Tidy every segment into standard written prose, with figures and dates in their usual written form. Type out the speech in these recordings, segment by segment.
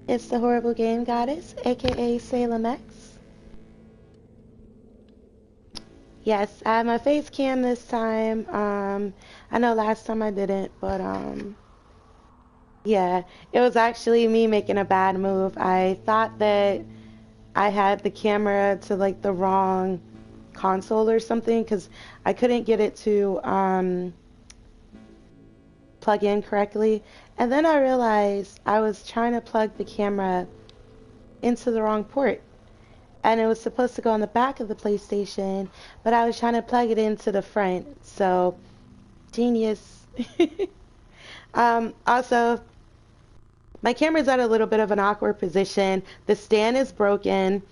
It's the Horrible Game Goddess, aka Salem X. Yes, I have my face cam this time. I know last time I didn't, but yeah, it was actually me making a bad move. I thought that I had the camera to like the wrong console or something because I couldn't get it to plug in correctly. And then I realized I was trying to plug the camera into the wrong port. And it was supposed to go on the back of the PlayStation, but I was trying to plug it into the front. So, genius. Also, my camera's at a little bit of an awkward position. The stand is broken,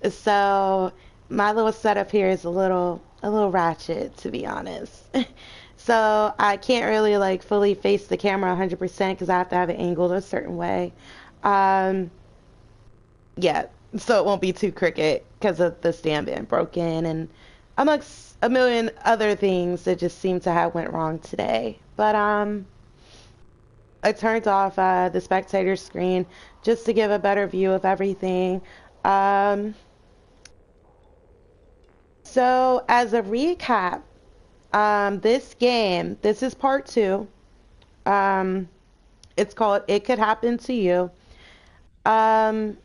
so my little setup here is a little ratchet, to be honest. So I can't really like fully face the camera 100% because I have to have it angled a certain way. Um, yeah, so it won't be too crooked because of the stand being broken and amongst a million other things that just seem to have went wrong today. But I turned off the spectator screen just to give a better view of everything. Um, so as a recap, this game, this is part two. Um, it's called It Could Happen to You. Um,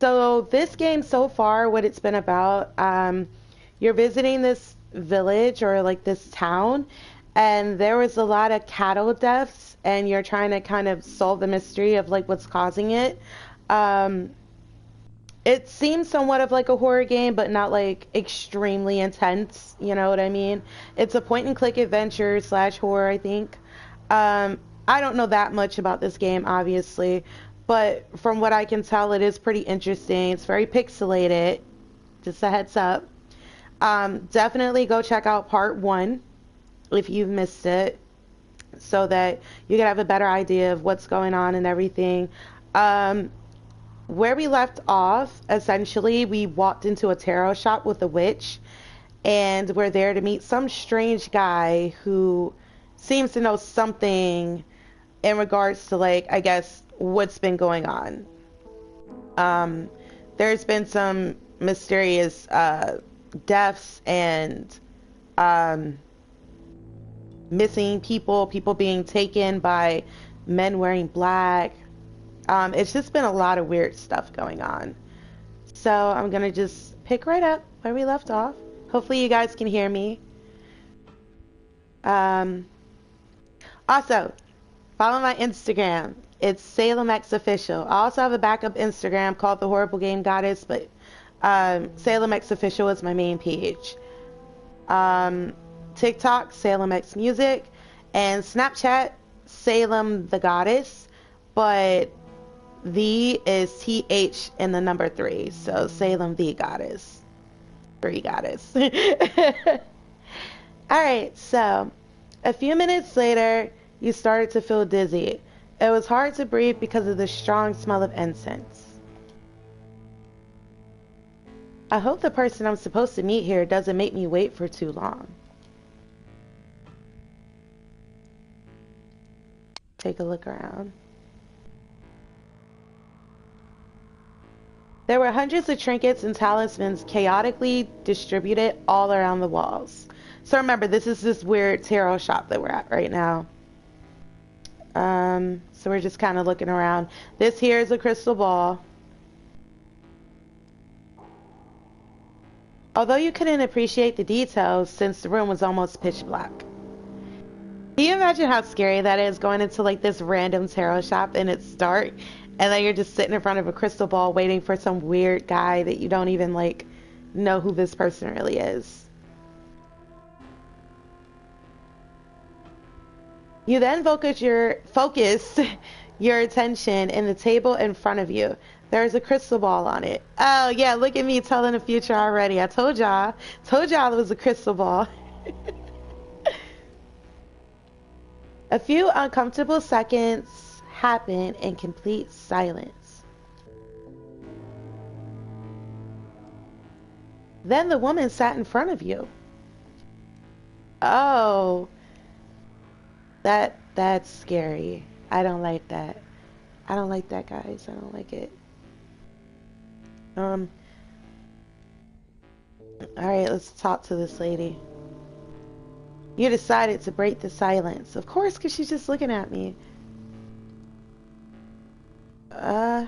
So this game so far, what it's been about, you're visiting this village or like this town, and there was a lot of cattle deaths, and you're trying to kind of solve the mystery of like what's causing it. Um, it seems somewhat of like a horror game, but not like extremely intense. You know what I mean? It's a point and click adventure slash horror, I think. I don't know that much about this game, obviously, but from what I can tell, it is pretty interesting. It's very pixelated. Just a heads up. Definitely go check out part one if you've missed it, so that you can have a better idea of what's going on and everything. Um, where we left off, essentially, we walked into a tarot shop with a witch, and we're there to meet some strange guy who seems to know something in regards to, like, I guess, what's been going on. Um, there's been some mysterious deaths and um, missing people, people being taken by men wearing black. It's just been a lot of weird stuff going on. So I'm gonna just pick right up where we left off. Hopefully you guys can hear me. Um, Also, follow my Instagram. It's Salem X Official. I also have a backup Instagram called The Horrible Game Goddess, but Salem X Official is my main page. Um, TikTok, Salem X Music, and Snapchat, Salem the Goddess, but the is TH in the number three, so Salem the Goddess, three goddess. All right, so a few minutes later, you started to feel dizzy. It was hard to breathe because of the strong smell of incense. I hope the person I'm supposed to meet here doesn't make me wait for too long. Take a look around. There were hundreds of trinkets and talismans chaotically distributed all around the walls. So remember, this is this weird tarot shop that we're at right now. So we're just kind of looking around. This here is a crystal ball. Although you couldn't appreciate the details since the room was almost pitch black. Can you imagine how scary that is, going into like this random tarot shop and it's dark, and then you're just sitting in front of a crystal ball waiting for some weird guy that you don't even like know who this person really is. You then focus your attention in the table in front of you. There's a crystal ball on it. Oh yeah, look at me telling the future already. I told y'all. Told y'all it was a crystal ball. A few uncomfortable seconds happen in complete silence. Then the woman sat in front of you. Oh, that's scary. I don't like that. I don't like that, guys. I don't like it. Um, alright, let's talk to this lady. You decided to break the silence. Of course, because she's just looking at me. Uh,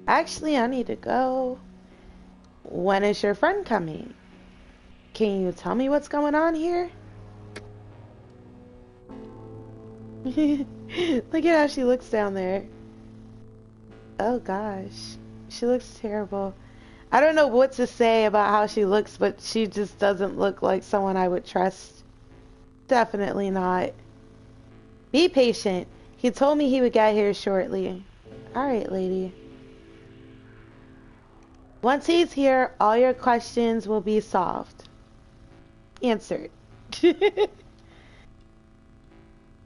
actually, I need to go. When is your friend coming? Can you tell me what's going on here? Look at how she looks down there. Oh gosh. She looks terrible. I don't know what to say about how she looks, but she just doesn't look like someone I would trust. Definitely not. Be patient. He told me he would get here shortly. Alright, lady. Once he's here, all your questions will be solved. Answered.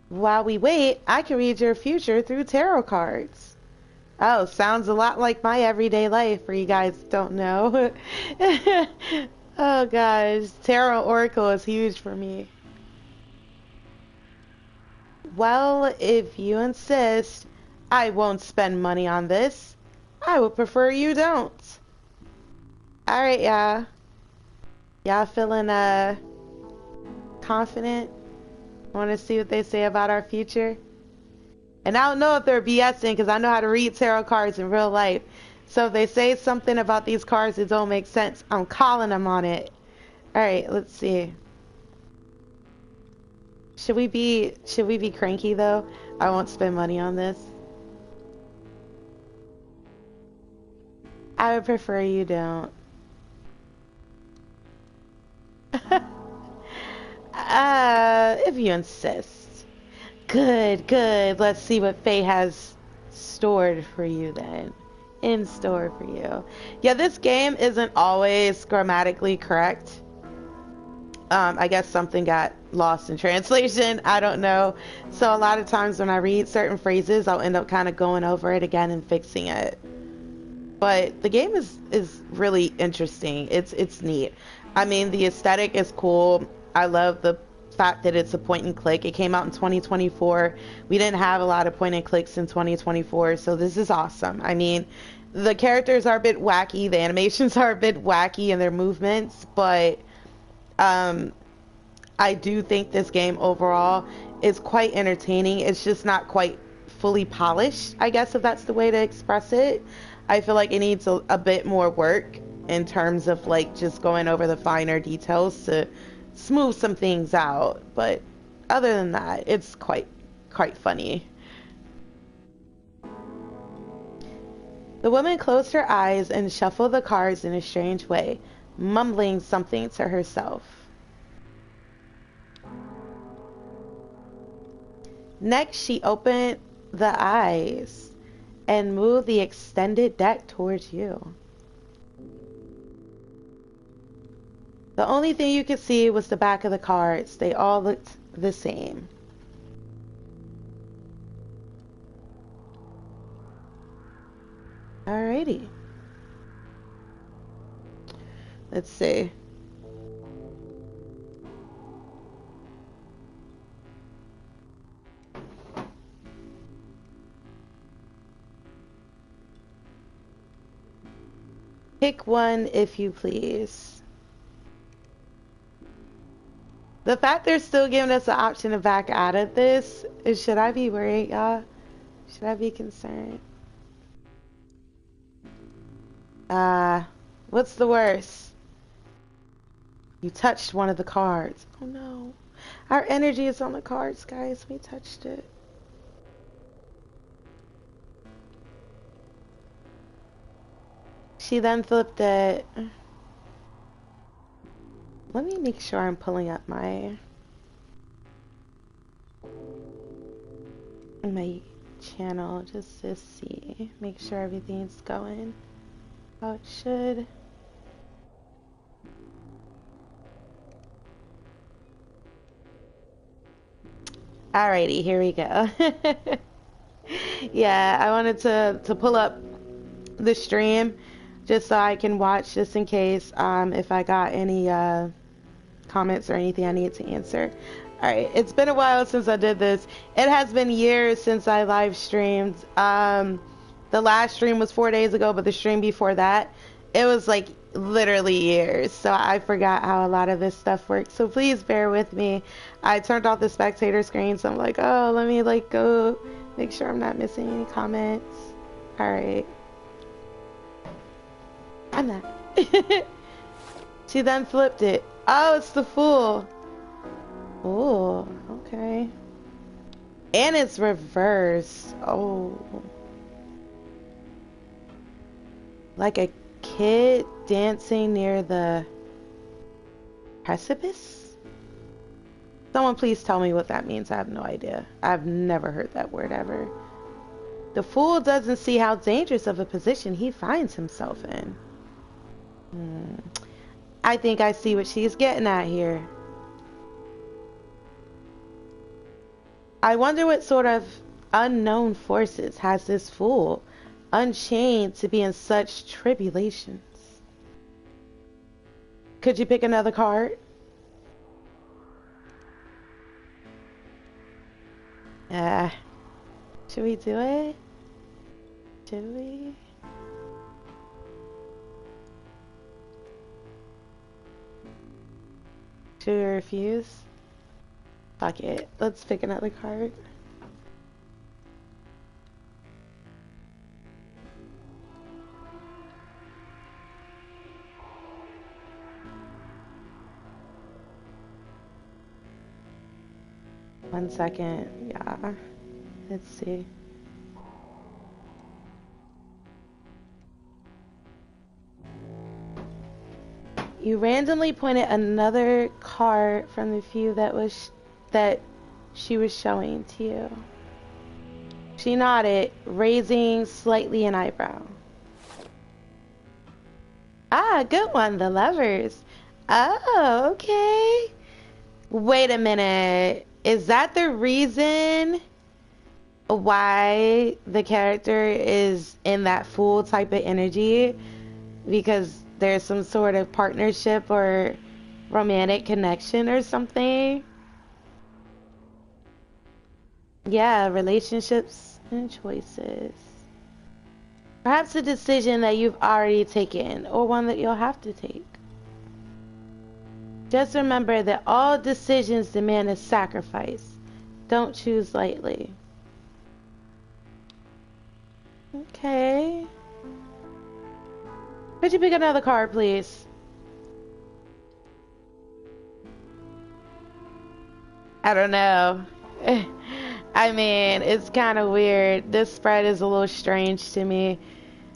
While we wait, I can read your future through tarot cards. Oh, sounds a lot like my everyday life, for you guys don't know. Oh gosh, tarot oracle is huge for me. Well, if you insist, I won't spend money on this. I would prefer you don't. Alright, yeah. Y'all feeling confident? Want to see what they say about our future? And I don't know if they're BSing because I know how to read tarot cards in real life. So if they say something about these cards that don't make sense, I'm calling them on it. Alright, let's see. Should we be cranky though? I won't spend money on this. I would prefer you don't. If you insist. Good, good. Let's see what Faye has stored for you then. In store for you. Yeah, this game isn't always grammatically correct. I guess something got lost in translation. I don't know. So a lot of times when I read certain phrases, I'll end up kind of going over it again and fixing it. But the game is really interesting. It's neat. I mean, the aesthetic is cool. I love the fact that it's a point and click. It came out in 2024. We didn't have a lot of point and clicks in 2024, so this is awesome. I mean, the characters are a bit wacky, the animations are a bit wacky in their movements, but I do think this game overall is quite entertaining. It's just not quite fully polished, I guess, if that's the way to express it. I feel like it needs a bit more work in terms of like just going over the finer details to smooth some things out. But other than that, it's quite funny. The woman closed her eyes and shuffled the cards in a strange way, mumbling something to herself. Next, she opened the eyes and moved the extended deck towards you. The only thing you could see was the back of the cards. They all looked the same. Alrighty. Let's see. Pick one if you please. The fact they're still giving us the option to back out of this, should I be worried, y'all? Should I be concerned? What's the worst? You touched one of the cards. Oh no. Our energy is on the cards, guys. We touched it. She then flipped it. Let me make sure I'm pulling up my channel just to see. Make sure everything's going how it should. Alrighty, here we go. Yeah, I wanted to pull up the stream just so I can watch just in case if I got any comments or anything I need to answer. Alright, it's been a while since I did this. It has been years since I live streamed. The last stream was 4 days ago, but the stream before that, it was like literally years. So I forgot how a lot of this stuff works. So please bear with me. I turned off the spectator screen, so I'm like, oh, let me like go make sure I'm not missing any comments. Alright. I'm not. She then flipped it. Oh, it's the fool. Oh, okay. And it's reversed. Oh. Like a kid dancing near the precipice? Someone please tell me what that means. I have no idea. I've never heard that word ever. The fool doesn't see how dangerous of a position he finds himself in. I think I see what she's getting at here. I wonder what sort of unknown forces has this fool unchained to be in such tribulations. Could you pick another card? Should we do it? Should we? Should we refuse? Fuck it. Let's pick another card. One second. Yeah. Let's see. You randomly pointed another card from the few that she was showing to you. She nodded, raising slightly an eyebrow. Ah, good one, the lovers. Oh, okay. Wait a minute. Is that the reason why the character is in that fool type of energy? Because there's some sort of partnership or romantic connection or something? Yeah, relationships and choices. Perhaps a decision that you've already taken or one that you'll have to take. Just remember that all decisions demand a sacrifice. Don't choose lightly. Okay. Could you pick another card, please? I don't know. I mean, it's kind of weird. This spread is a little strange to me.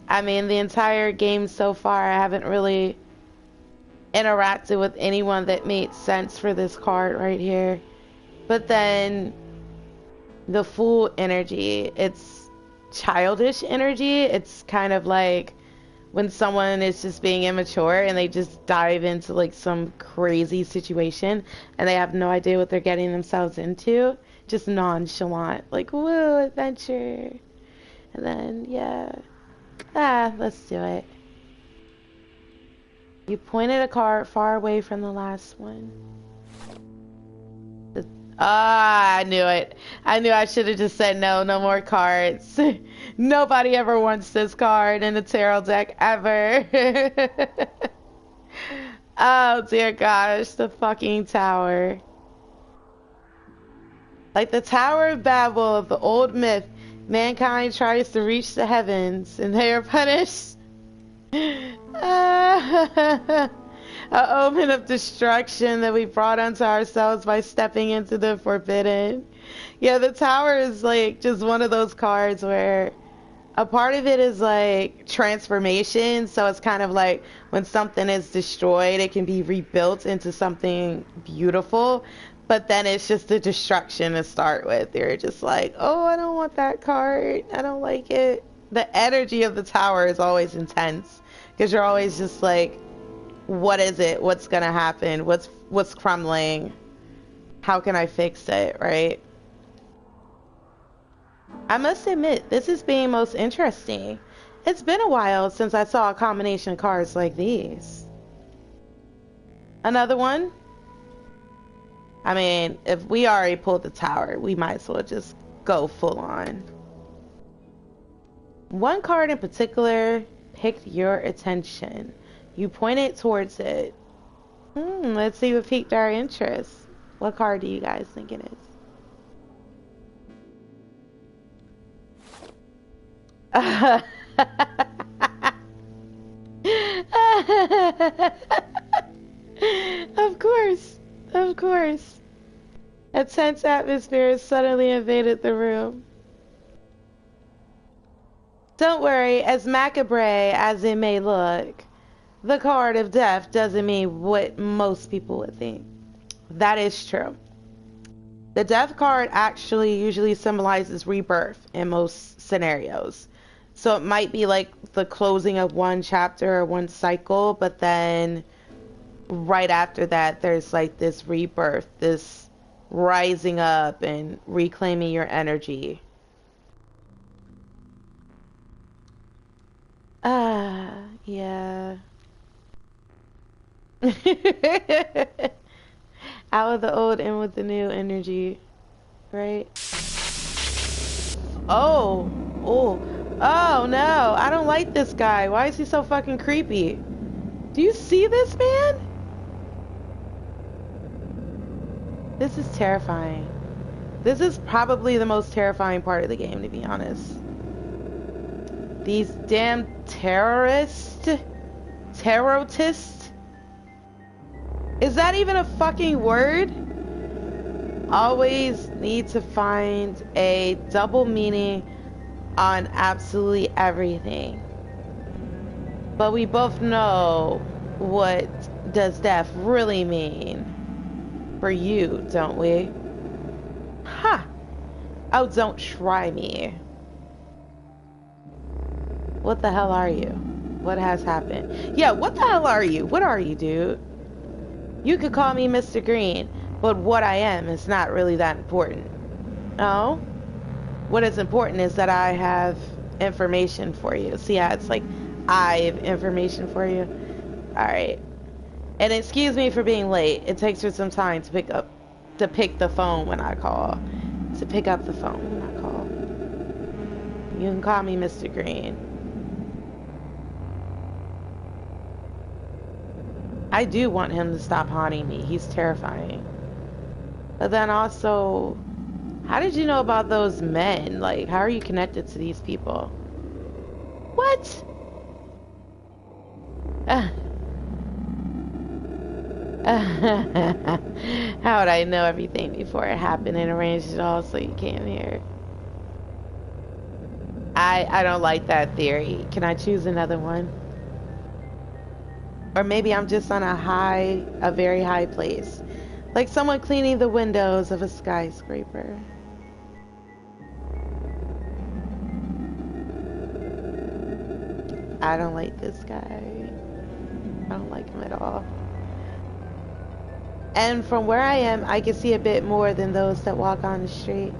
I mean, the entire game so far, I haven't really interacted with anyone that made sense for this card right here. But then the Fool energy, it's childish energy. It's kind of like when someone is just being immature and they just dive into like some crazy situation and they have no idea what they're getting themselves into. Just nonchalant, like, woo, adventure. And then, yeah. Let's do it. You pointed a card far away from the last one. I knew it. I knew I should have just said no more cards. Nobody ever wants this card in the tarot deck ever. Oh dear gosh, the fucking tower. Like the Tower of Babel of the old myth, mankind tries to reach the heavens and they are punished. A omen of destruction that we brought onto ourselves by stepping into the forbidden. Yeah, the tower is like just one of those cards where a part of it is like transformation, so it's kind of like when something is destroyed, it can be rebuilt into something beautiful, but then it's just the destruction to start with. You're just like, oh, I don't want that card. I don't like it. The energy of the tower is always intense because you're always just like, what is it? What's gonna happen? What's crumbling? How can I fix it, right? I must admit, this is being most interesting. It's been a while since I saw a combination of cards like these. Another one? I mean, if we already pulled the tower, we might as well just go full on. One card in particular piqued your attention. You pointed towards it. Let's see what piqued our interest. What card do you guys think it is? Of course. Of course. A tense atmosphere suddenly invaded the room. Don't worry, as macabre as it may look, the card of death doesn't mean what most people would think. That is true. The death card actually usually symbolizes rebirth in most scenarios. So it might be like the closing of one chapter or one cycle, but then right after that, there's like this rebirth, this rising up and reclaiming your energy. Yeah. Out of the old, in with the new energy, right? Oh, oh, oh no, I don't like this guy. Why is he so fucking creepy? Do you see this man? This is terrifying. This is probably the most terrifying part of the game, to be honest. These damn terrorists. Is that even a fucking word? Always need to find a double meaning on absolutely everything. But we both know what does death really mean for you, don't we? Ha! Oh, don't try me. What the hell are you? What has happened? Yeah, what the hell are you? What are you, dude? You could call me Mr. Green, but what I am is not really that important. No? What is important is that I have information for you. See how it's like, I have information for you? Alright. And excuse me for being late. It takes her some time to pick the phone when I call. To pick up the phone when I call. You can call me Mr. Green. I do want him to stop haunting me. He's terrifying. But then also, how did you know about those men? Like, how are you connected to these people? What? How would I know everything before it happened and arranged it all so you came here? I don't like that theory. Can I choose another one? Or maybe I'm just on a very high place. Like someone cleaning the windows of a skyscraper. I don't like this guy. I don't like him at all. And from where I am, I can see a bit more than those that walk on the street.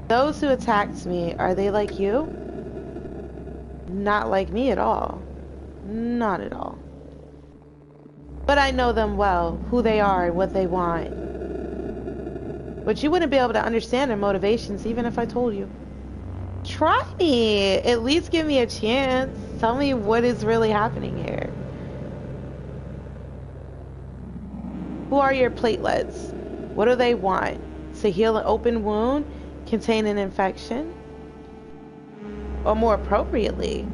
Those who attacked me, are they like you? Not like me at all. Not at all. But I know them well, who they are and what they want. But you wouldn't be able to understand their motivations even if I told you. Try me. At least give me a chance. Tell me what is really happening here. Who are your platelets? What do they want? To heal an open wound? Contain an infection? Or more appropriately,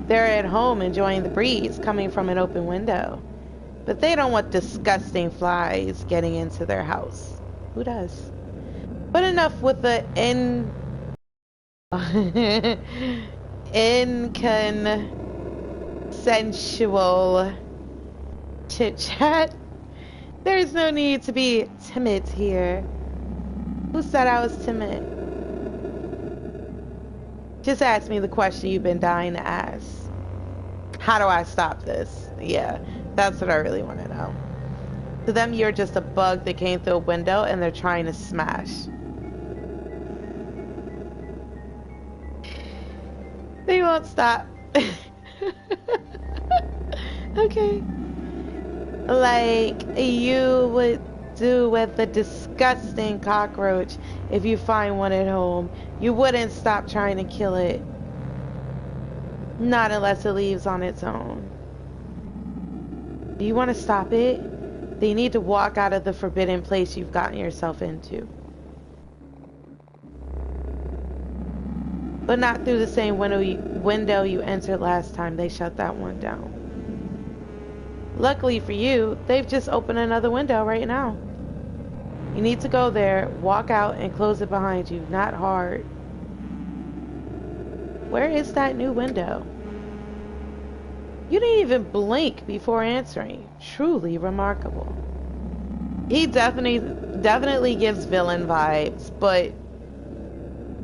they're at home enjoying the breeze coming from an open window. But they don't want disgusting flies getting into their house. Who does? But enough with the inconsensual chit-chat. There's no need to be timid here. Who said I was timid? Just ask me the question you've been dying to ask. How do I stop this? Yeah, that's what I really want to know. To them, you're just a bug that came through a window and they're trying to smash. They won't stop. Okay. Like, you would do with the disgusting cockroach if you find one at home? You wouldn't stop trying to kill it. Not unless it leaves on its own. Do you want to stop it? Then you need to walk out of the forbidden place you've gotten yourself into. But not through the same window you entered last time. They shut that one down. Luckily for you, they've just opened another window right now. You need to go there, walk out, and close it behind you. Not hard. Where is that new window? You didn't even blink before answering. Truly remarkable. He definitely gives villain vibes, but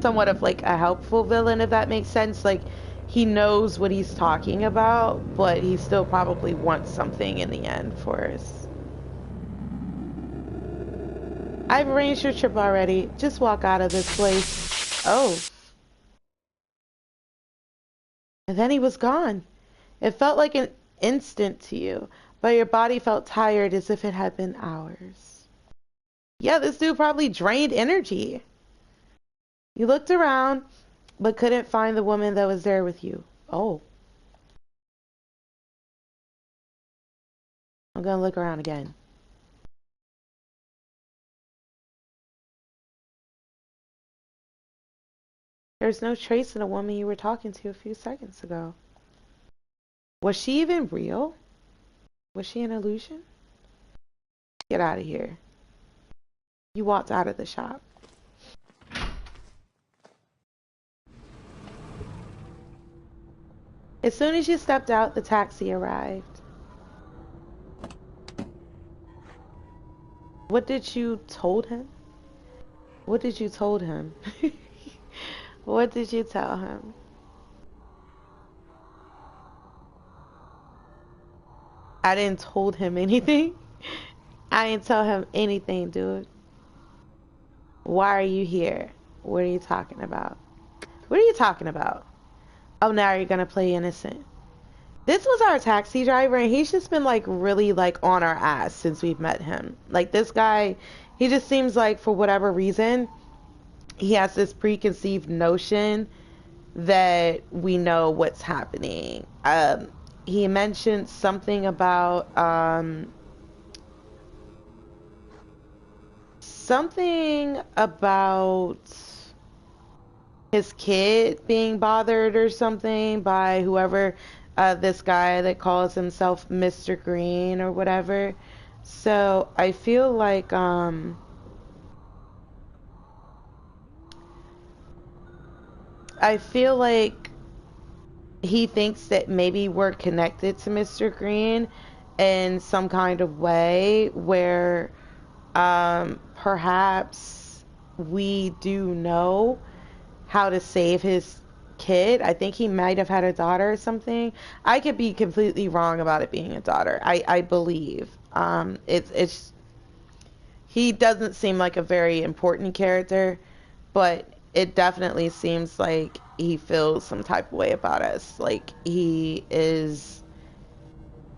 somewhat of like a helpful villain, if that makes sense. Like, he knows what he's talking about, but he still probably wants something in the end for us. I've arranged your trip already. Just walk out of this place. Oh. And then he was gone. It felt like an instant to you, but your body felt tired as if it had been hours. Yeah, this dude probably drained energy. You looked around, but couldn't find the woman that was there with you. Oh. I'm gonna look around again. There's no trace of the woman you were talking to a few seconds ago. Was she even real? Was she an illusion? Get out of here. You walked out of the shop. As soon as you stepped out, the taxi arrived. What did you told him? What did you told him? What did you tell him? I didn't told him anything. I didn't tell him anything, dude. Why are you here? What are you talking about? What are you talking about? Oh, now you're gonna play innocent. This was our taxi driver, and he's just been like really like on our ass since we've met him. Like, this guy, he just seems like for whatever reason, he has this preconceived notion that we know what's happening. He mentioned something about his kid being bothered or something by whoever, this guy that calls himself Mr. Green or whatever. So I feel like he thinks that maybe we're connected to Mr. Green in some kind of way where perhaps we do know how to save his kid. I think he might have had a daughter or something. I could be completely wrong about it being a daughter. I believe. It's he doesn't seem like a very important character, but it definitely seems like he feels some type of way about us. Like, he is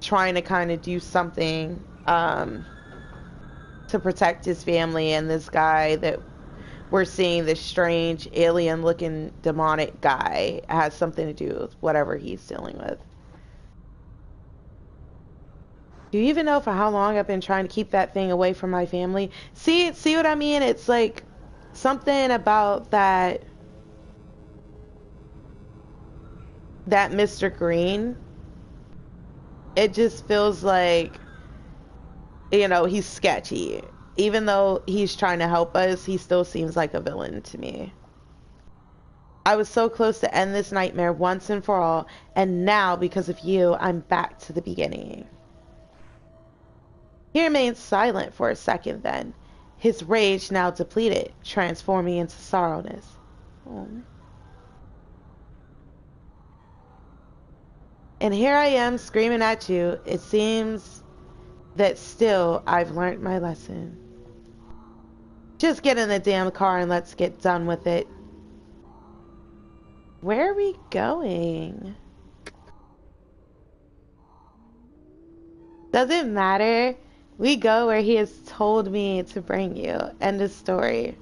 trying to kind of do something to protect his family, and this guy that we're seeing, this strange alien looking demonic guy, has something to do with whatever he's dealing with. Do you even know for how long I've been trying to keep that thing away from my family? See what I mean? It's like something about that Mr. Green. It just feels like, he's sketchy. Even though he's trying to help us, he still seems like a villain to me. I was so close to end this nightmare once and for all, and now, because of you, I'm back to the beginning. He remained silent for a second then, his rage now depleted, transforming into sorrowness. Oh. And here I am screaming at you. It seems that still I've learned my lesson. Just get in the damn car and let's get done with it. Where are we going? Does it matter We go where he has told me to bring you. End of story.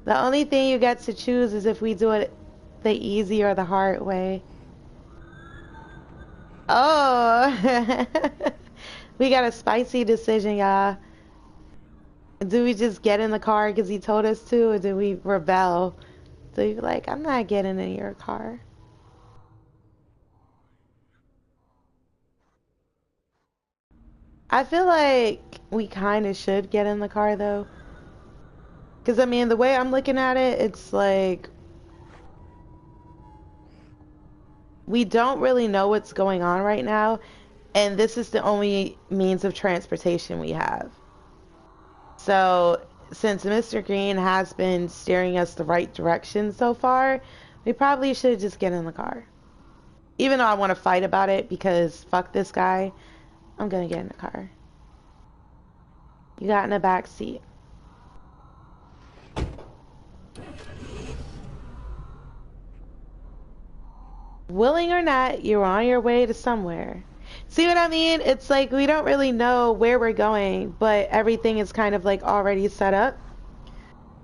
The only thing you get to choose is if we do it the easy or the hard way. Oh, we got a spicy decision, y'all. Do we just get in the car because he told us to, or do we rebel? So you're like, I'm not getting in your car. I feel like we kind of should get in the car though. Because I mean, the way I'm looking at it, it's like we don't really know what's going on right now, and this is the only means of transportation we have. So, since Mr. Green has been steering us the right direction so far, we probably should just get in the car. Even though I want to fight about it because fuck this guy, I'm gonna get in the car. You got in the back seat. Willing or not, you're on your way to somewhere. See what I mean? It's like we don't really know where we're going, but everything is kind of like already set up.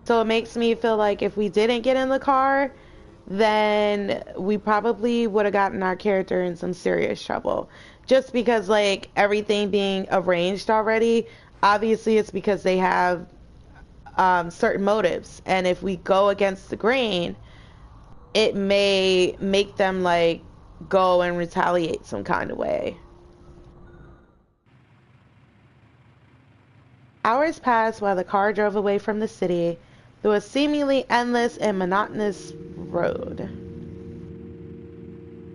So it makes me feel like if we didn't get in the car, then we probably would have gotten our character in some serious trouble. Just because, like, everything being arranged already, obviously it's because they have certain motives. And if we go against the grain, it may make them, like, go and retaliate some kind of way. Hours passed while the car drove away from the city through a seemingly endless and monotonous road.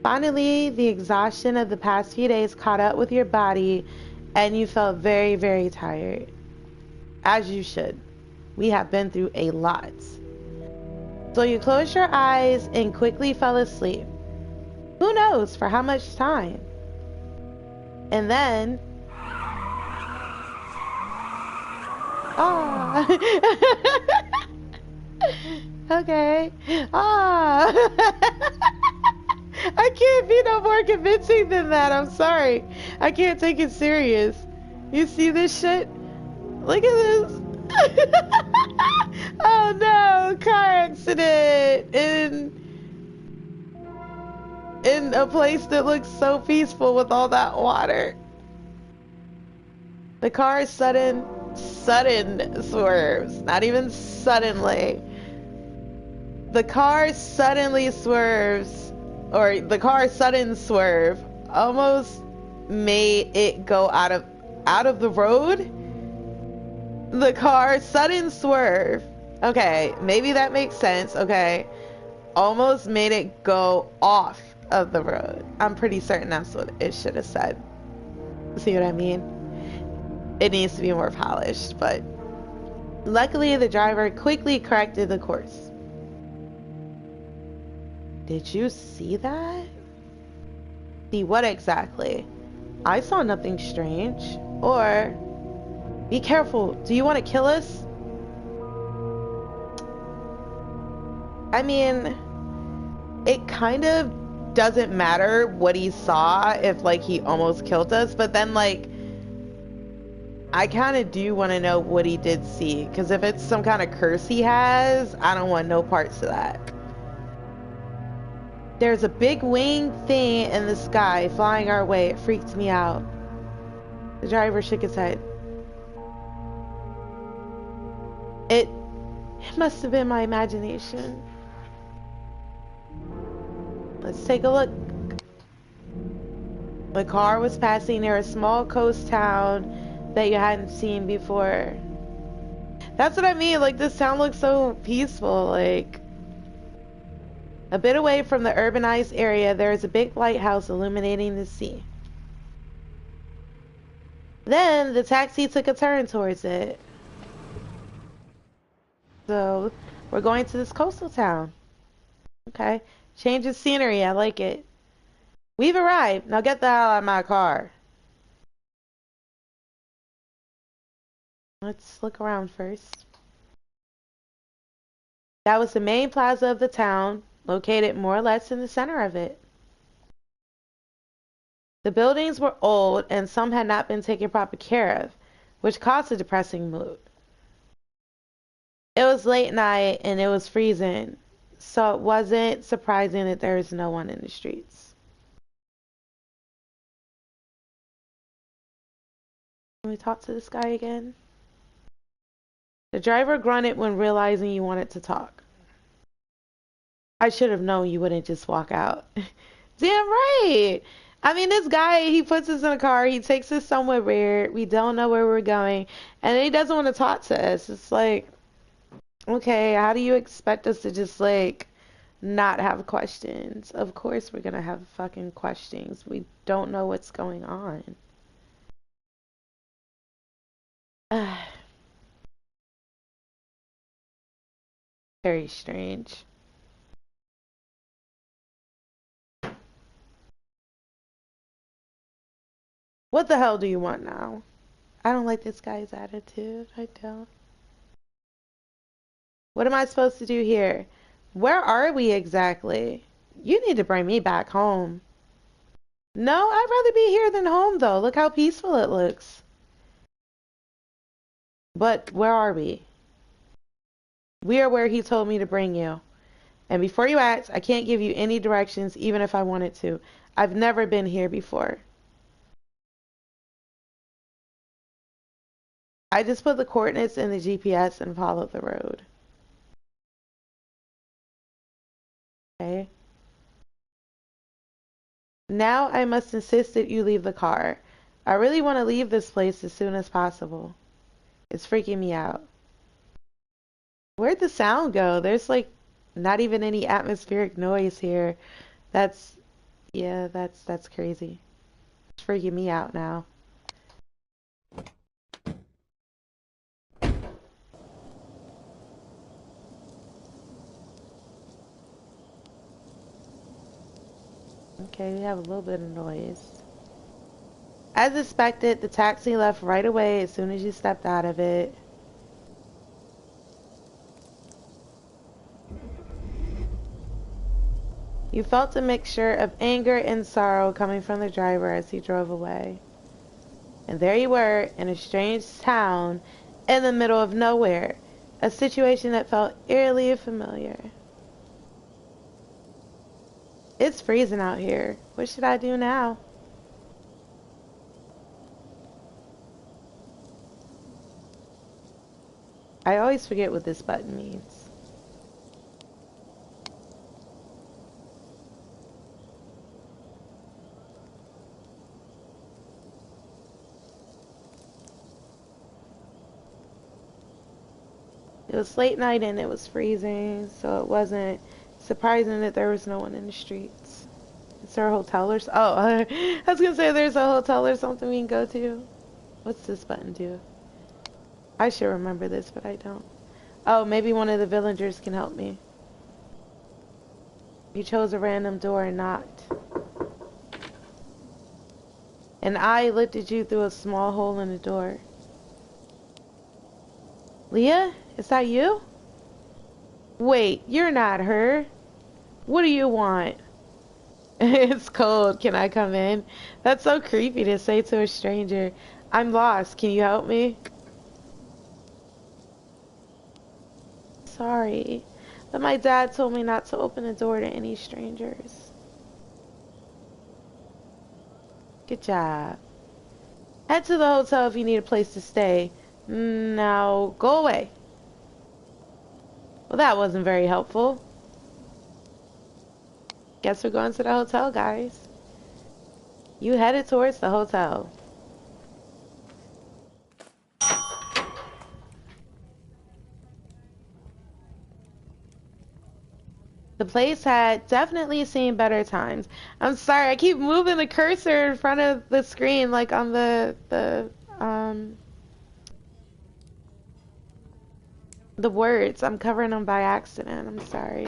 Finally, the exhaustion of the past few days caught up with your body, and you felt very, very tired. As you should. We have been through a lot. So you closed your eyes and quickly fell asleep. Who knows for how much time? And then... Ah! Okay. Ah! I can't be no more convincing than that. I'm sorry. I can't take it serious. You see this shit? Look at this. Oh no, car accident in a place that looks so peaceful with all that water. The car sudden swerves, not even suddenly. The car suddenly swerves, or the car sudden swerve almost made it go out of the road. The car sudden swerve. Okay, maybe that makes sense. Okay, almost made it go off of the road. I'm pretty certain that's what it should have said. See what I mean? It needs to be more polished, but luckily the driver quickly corrected the course. Did you see that? See what exactly? I saw nothing strange. Or, be careful. Do you want to kill us? I mean, it kind of doesn't matter what he saw if, like, he almost killed us. But then, like, I kind of do want to know what he did see. Because if it's some kind of curse he has, I don't want no parts of that. There's a big winged thing in the sky flying our way. It freaked me out. The driver shook his head. It must have been my imagination. Let's take a look. The car was passing near a small coast town that you hadn't seen before. That's what I mean. Like, this town looks so peaceful. Like, a bit away from the urbanized area, there is a big lighthouse illuminating the sea. Then the taxi took a turn towards it. So, we're going to this coastal town. Okay. Change of scenery. I like it. We've arrived. Now get the hell out of my car. Let's look around first. That was the main plaza of the town, located more or less in the center of it. The buildings were old and some had not been taken proper care of, which caused a depressing mood. It was late night and it was freezing, so it wasn't surprising that there was no one in the streets. Can we talk to this guy again? The driver grunted when realizing you wanted to talk. I should have known you wouldn't just walk out. Damn right. I mean, this guy, he puts us in a car, he takes us somewhere weird, we don't know where we're going, and he doesn't want to talk to us. It's like, okay, how do you expect us to just, like, not have questions? Of course we're gonna have fucking questions. We don't know what's going on. Very strange. What the hell do you want now? I don't like this guy's attitude. I don't. What am I supposed to do here? Where are we exactly? You need to bring me back home. No, I'd rather be here than home, though. Look how peaceful it looks. But where are we? We are where he told me to bring you. And before you ask, I can't give you any directions, even if I wanted to. I've never been here before. I just put the coordinates in the GPS and followed the road. Okay. Now I must insist that you leave the car. I really want to leave this place as soon as possible. It's freaking me out. Where'd the sound go? There's like not even any atmospheric noise here. That's yeah, that's crazy. It's freaking me out now. Okay, we have a little bit of noise. As expected, the taxi left right away as soon as you stepped out of it. You felt a mixture of anger and sorrow coming from the driver as he drove away. And there you were in a strange town in the middle of nowhere, a situation that felt eerily familiar. It's freezing out here. What should I do now? I always forget what this button means. It was late night and it was freezing, so it wasn't surprising that there was no one in the streets. Is there a hotel or oh, I was gonna say there's a hotel or something we can go to. What's this button do? I should remember this, but I don't. Oh, maybe one of the villagers can help me. You chose a random door and knocked. And I looked at you through a small hole in the door. Leah, is that you? Wait, you're not her. What do you want? It's cold. Can I come in? That's so creepy to say to a stranger. I'm lost. Can you help me? Sorry, but my dad told me not to open the door to any strangers. Good job. Head to the hotel if you need a place to stay. Now, go away. Well, that wasn't very helpful. Guess we're going to the hotel, guys. You headed towards the hotel. The place had definitely seen better times. I'm sorry, I keep moving the cursor in front of the screen like on the words. I'm covering them by accident. I'm sorry.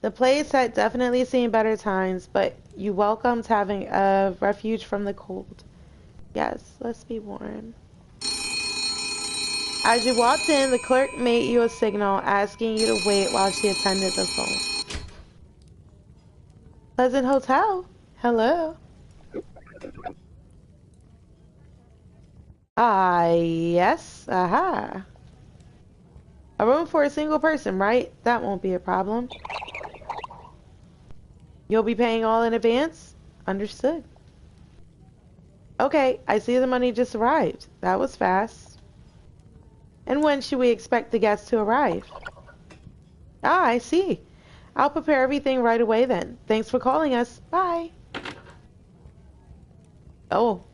The place had definitely seen better times, but you welcomed having a refuge from the cold. Yes, let's be warm. As you walked in, the clerk made you a signal asking you to wait while she attended the phone. Pleasant Hotel? Hello. Ah, yes. Aha. A room for a single person, right? That won't be a problem. You'll be paying all in advance? Understood. Okay, I see the money just arrived. That was fast. And when should we expect the guests to arrive? Ah, I see. I'll prepare everything right away then. Thanks for calling us. Bye. Oh,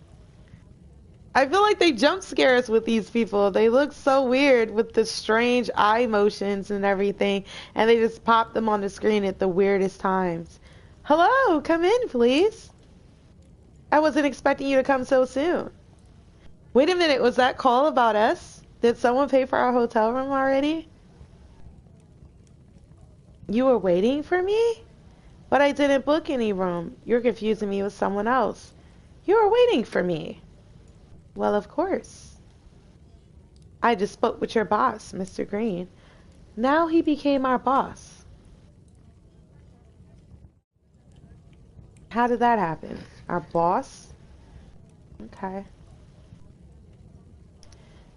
I feel like they jump scare us with these people. They look so weird with the strange eye motions and everything, and they just pop them on the screen at the weirdest times. Hello, come in, please. I wasn't expecting you to come so soon. Wait a minute, was that call about us? Did someone pay for our hotel room already? You were waiting for me? But I didn't book any room. You're confusing me with someone else. You were waiting for me. Well, of course. I just spoke with your boss, Mr. Green. Now he became our boss. How did that happen? Our boss? Okay.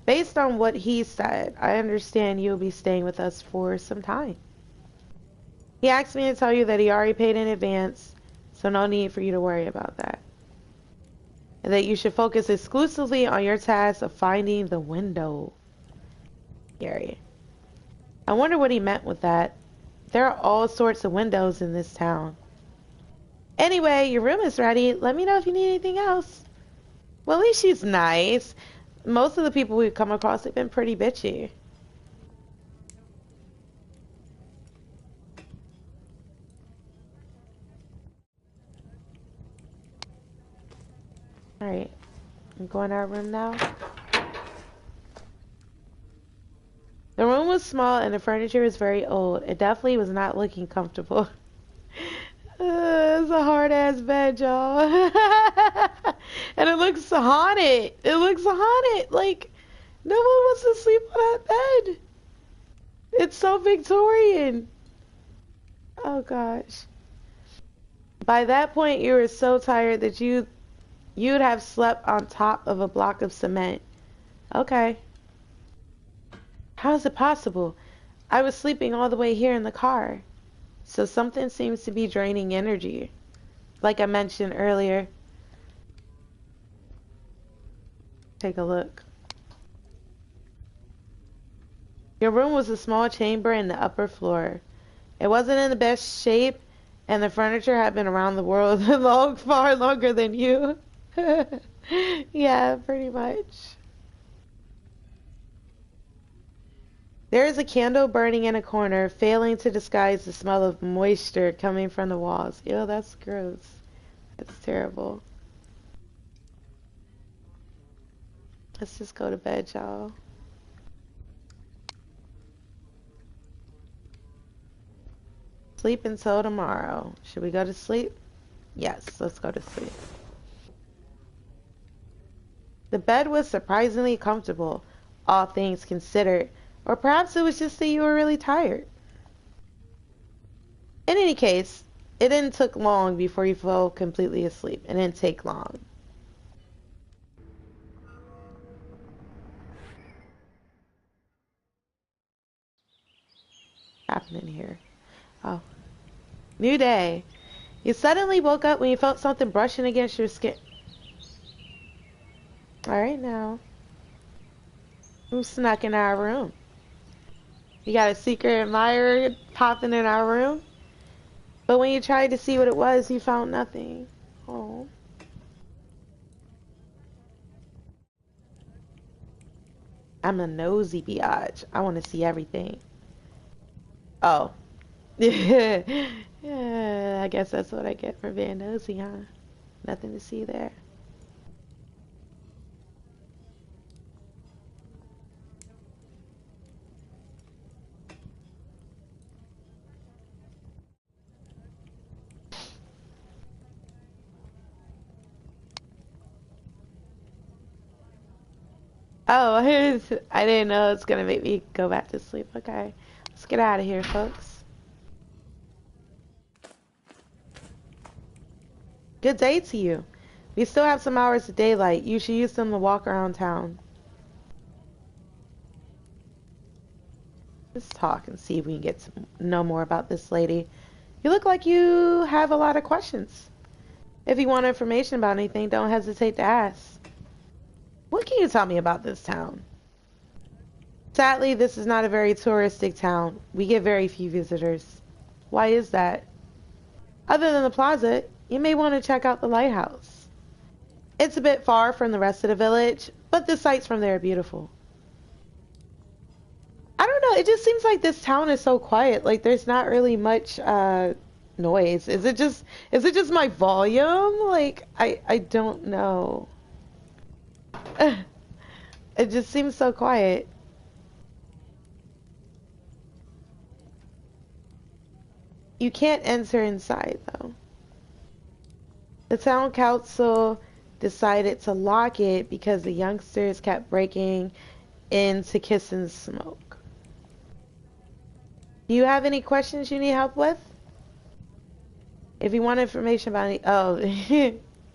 Based on what he said, I understand you'll be staying with us for some time. He asked me to tell you that he already paid in advance, so no need for you to worry about that. And that you should focus exclusively on your task of finding the window. Gary. I wonder what he meant with that. There are all sorts of windows in this town. Anyway, your room is ready. Let me know if you need anything else. Well, at least she's nice. Most of the people we've come across have been pretty bitchy. Alright, I'm going to our room now. The room was small and the furniture was very old. It definitely was not looking comfortable. It's a hard ass bed, y'all. And it looks haunted. It looks haunted. Like, no one wants to sleep on that bed. It's so Victorian. Oh gosh. By that point, you were so tired that you'd have slept on top of a block of cement. Okay. How is it possible? I was sleeping all the way here in the car. So something seems to be draining energy. Like I mentioned earlier. Take a look. Your room was a small chamber in the upper floor. It wasn't in the best shape, and the furniture had been around the world far longer than you. Yeah, pretty much. There is a candle burning in a corner, failing to disguise the smell of moisture coming from the walls. Ew, that's gross. That's terrible. Let's just go to bed, y'all. Sleep until tomorrow. Should we go to sleep? Yes, let's go to sleep. The bed was surprisingly comfortable, all things considered. Or perhaps it was just that you were really tired. In any case, it didn't take long before you fell completely asleep. It didn't take long. What happened in here? Oh. New day. You suddenly woke up when you felt something brushing against your skin. Alright now. Who snuck in our room? You got a secret admirer popping in our room? But when you tried to see what it was, you found nothing. Oh. I'm a nosy biatch. I want to see everything. Oh. Yeah, I guess that's what I get for being nosy, huh? Nothing to see there. Oh, I didn't know it's gonna make me go back to sleep. Okay, let's get out of here, folks. Good day to you. We still have some hours of daylight. You should use them to walk around town. Let's talk and see if we can get to know more about this lady. You look like you have a lot of questions. If you want information about anything, don't hesitate to ask. What can you tell me about this town? Sadly, this is not a very touristic town. We get very few visitors. Why is that? Other than the plaza, you may want to check out the lighthouse. It's a bit far from the rest of the village, but the sights from there are beautiful. I don't know, it just seems like this town is so quiet. Like there's not really much noise. Is it just my volume? Like I don't know. It just seems so quiet. You can't enter inside though. The town council decided to lock it because the youngsters kept breaking in to kiss and smoke. Do you have any questions you need help with? If you want information about any, oh,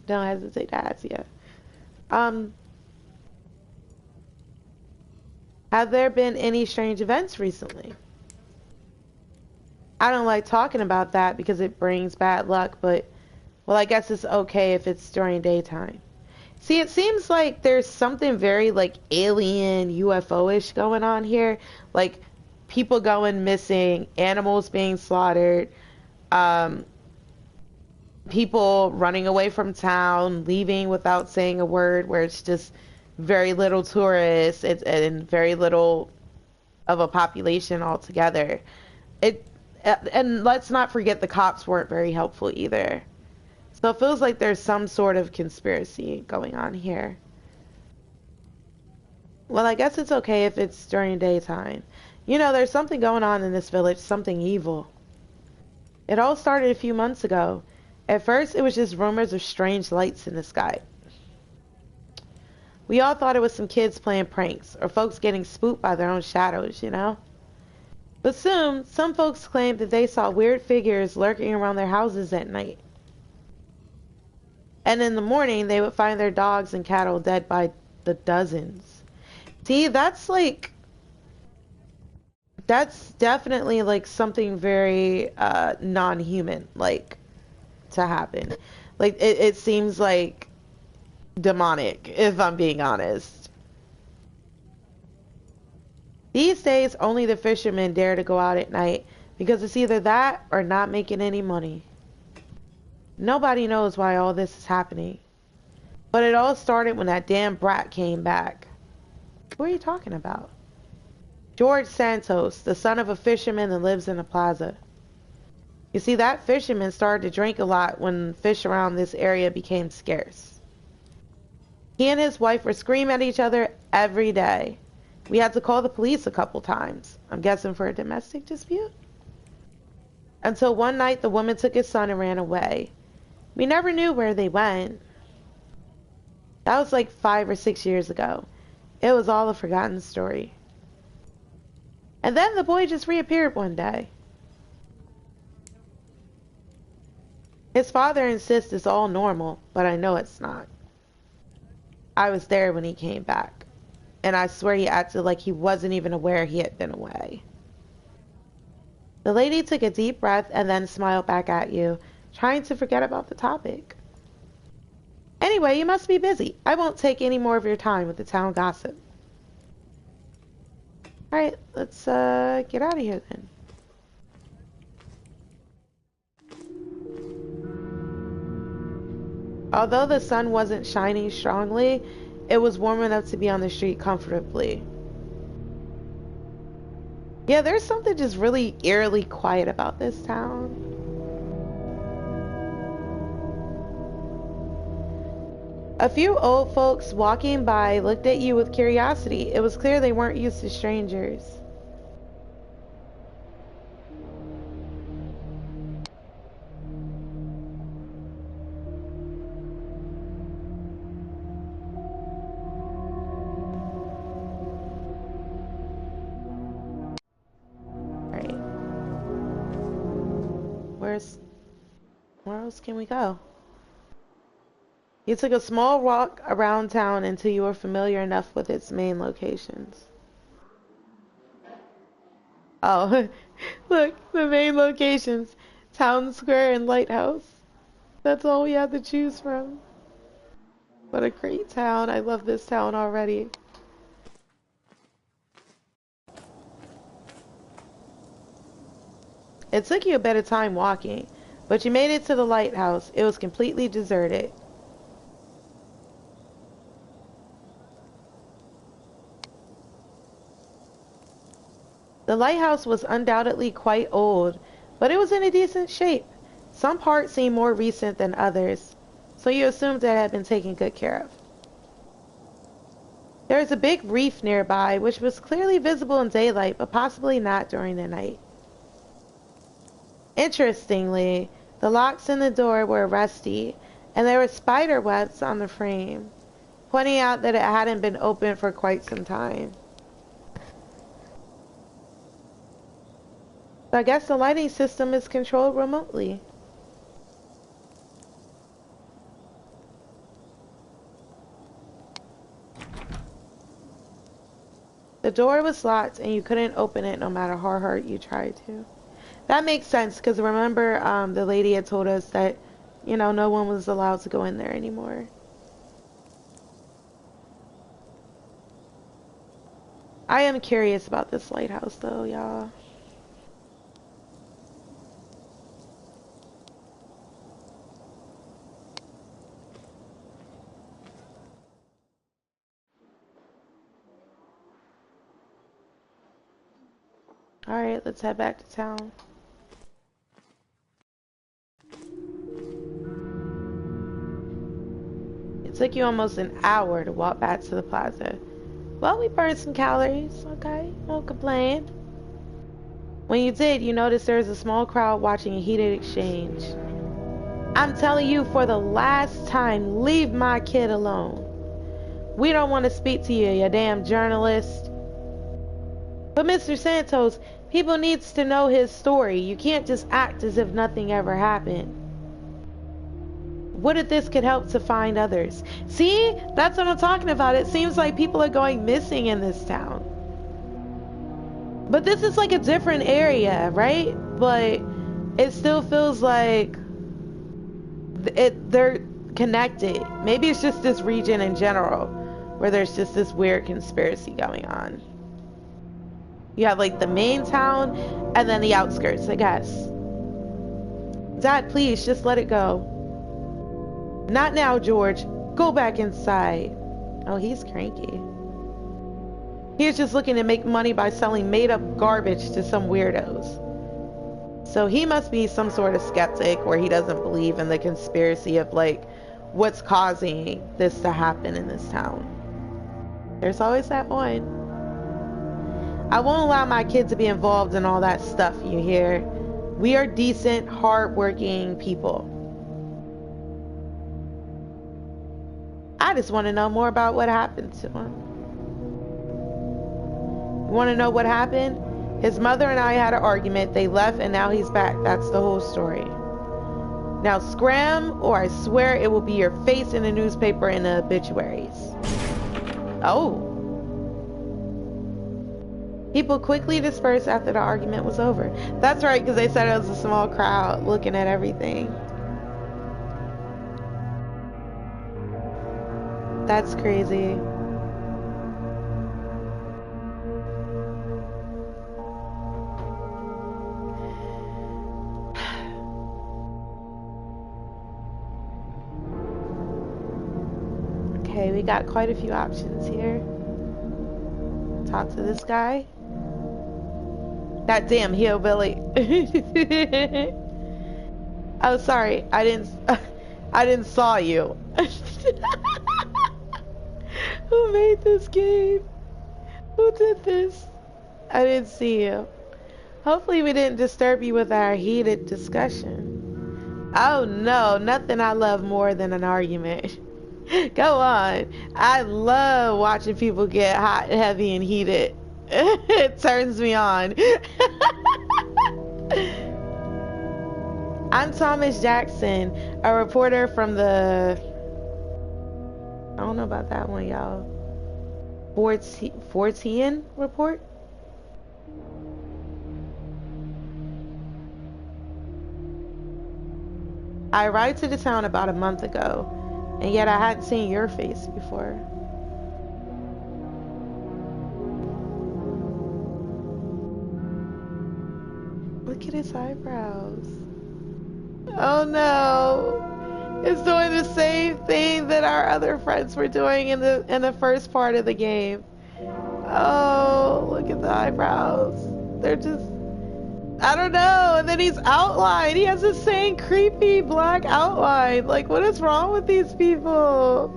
don't hesitate to ask. Yeah. Um, have there been any strange events recently? I don't like talking about that because it brings bad luck, but well, I guess it's okay if it's during daytime. See, it seems like there's something very like alien UFO-ish going on here. Like people going missing, animals being slaughtered, um, people running away from town, leaving without saying a word, where it's just very little tourists and very little of a population altogether. It and let's not forget the cops weren't very helpful either. So it feels like there's some sort of conspiracy going on here. Well, I guess it's okay if it's during daytime. You know, there's something going on in this village, something evil. It all started a few months ago. At first, it was just rumors of strange lights in the sky. We all thought it was some kids playing pranks, or folks getting spooked by their own shadows, you know? But soon, some folks claimed that they saw weird figures lurking around their houses at night. And in the morning, they would find their dogs and cattle dead by the dozens. See, that's definitely like something very non-human, like, to happen. Like, it seems like demonic, if I'm being honest. These days, only the fishermen dare to go out at night because it's either that or not making any money. Nobody knows why all this is happening. But it all started when that damn brat came back. Who are you talking about? George Santos, the son of a fisherman that lives in the plaza. You see, that fisherman started to drink a lot when fish around this area became scarce. He and his wife were screaming at each other every day. We had to call the police a couple times. I'm guessing for a domestic dispute? Until one night the woman took his son and ran away. We never knew where they went. That was like 5 or 6 years ago. It was all a forgotten story. And then the boy just reappeared one day. His father insists it's all normal, but I know it's not. I was there when he came back, and I swear he acted like he wasn't even aware he had been away. The lady took a deep breath and then smiled back at you, trying to forget about the topic. Anyway, you must be busy. I won't take any more of your time with the town gossip. Alright, let's get out of here then. Although the sun wasn't shining strongly, it was warm enough to be on the street comfortably. Yeah, there's something just really eerily quiet about this town. A few old folks walking by looked at you with curiosity. It was clear they weren't used to strangers. Right. Where else can we go? You took a small walk around town until you were familiar enough with its main locations. Oh, look, the main locations. Town Square and Lighthouse. That's all we had to choose from. What a great town. I love this town already. It took you a bit of time walking, but you made it to the lighthouse. It was completely deserted. The lighthouse was undoubtedly quite old, but it was in a decent shape. Some parts seemed more recent than others, so you assumed that it had been taken good care of. There was a big reef nearby, which was clearly visible in daylight, but possibly not during the night. Interestingly, the locks in the door were rusty, and there were spider webs on the frame, pointing out that it hadn't been opened for quite some time. So I guess the lighting system is controlled remotely. The door was locked and you couldn't open it no matter how hard you tried to. That makes sense because remember the lady had told us that, no one was allowed to go in there anymore. I am curious about this lighthouse though, y'all. Alright, let's head back to town. It took you almost an hour to walk back to the plaza. Well, we burned some calories, okay? No complain. When you did, you noticed there was a small crowd watching a heated exchange. I'm telling you for the last time, leave my kid alone. We don't want to speak to you, you damn journalist. But Mr. Santos, people needs to know his story. You can't just act as if nothing ever happened. What if this could help to find others? See? That's what I'm talking about. It seems like people are going missing in this town. But this is like a different area, right? But it still feels like they're connected. Maybe it's just this region in general where there's just this weird conspiracy going on. You have like the main town and then the outskirts, I guess. Dad, please, just let it go. Not now, George. Go back inside. Oh, he's cranky. He's just looking to make money by selling made-up garbage to some weirdos. So he must be some sort of skeptic where he doesn't believe in the conspiracy of like what's causing this to happen in this town. There's always that one. I won't allow my kid to be involved in all that stuff, you hear? We are decent, hard-working people. I just want to know more about what happened to him. You want to know what happened? His mother and I had an argument. They left and now he's back. That's the whole story. Now scram or I swear it will be your face in the newspaper and the obituaries. Oh. People quickly dispersed after the argument was over. That's right, because they said it was a small crowd looking at everything. That's crazy. Okay, we got quite a few options here. Talk to this guy. That damn hillbilly. Oh, sorry. I didn't saw you. Who made this game? Who did this? I didn't see you. Hopefully we didn't disturb you with our heated discussion. Oh no, nothing I love more than an argument. Go on. I love watching people get hot, heavy, and heated. It turns me on. I'm Thomas Jackson, a reporter from the I don't know about that one, y'all. 14 report? I arrived to the town about a month ago, and yet I hadn't seen your face before. Look at his eyebrows. Oh no. It's doing the same thing that our other friends were doing in the first part of the game. Oh, look at the eyebrows. They're just, I don't know. And then he's outlined. He has the same creepy black outline. Like, what is wrong with these people?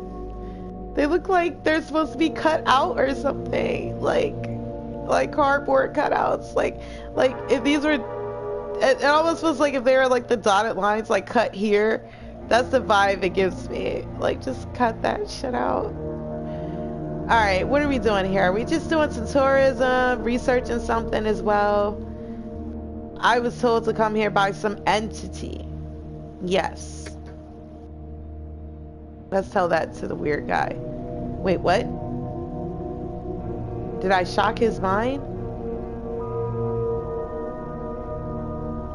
They look like they're supposed to be cut out or something. Like cardboard cutouts. Like if these were, it almost feels like if they were like the dotted lines, like cut here. That's the vibe it gives me. Like, just cut that shit out. Alright, what are we doing here? Are we just doing some tourism, researching something as well? I was told to come here by some entity. Yes. Let's tell that to the weird guy. Wait, what? Did I shock his mind?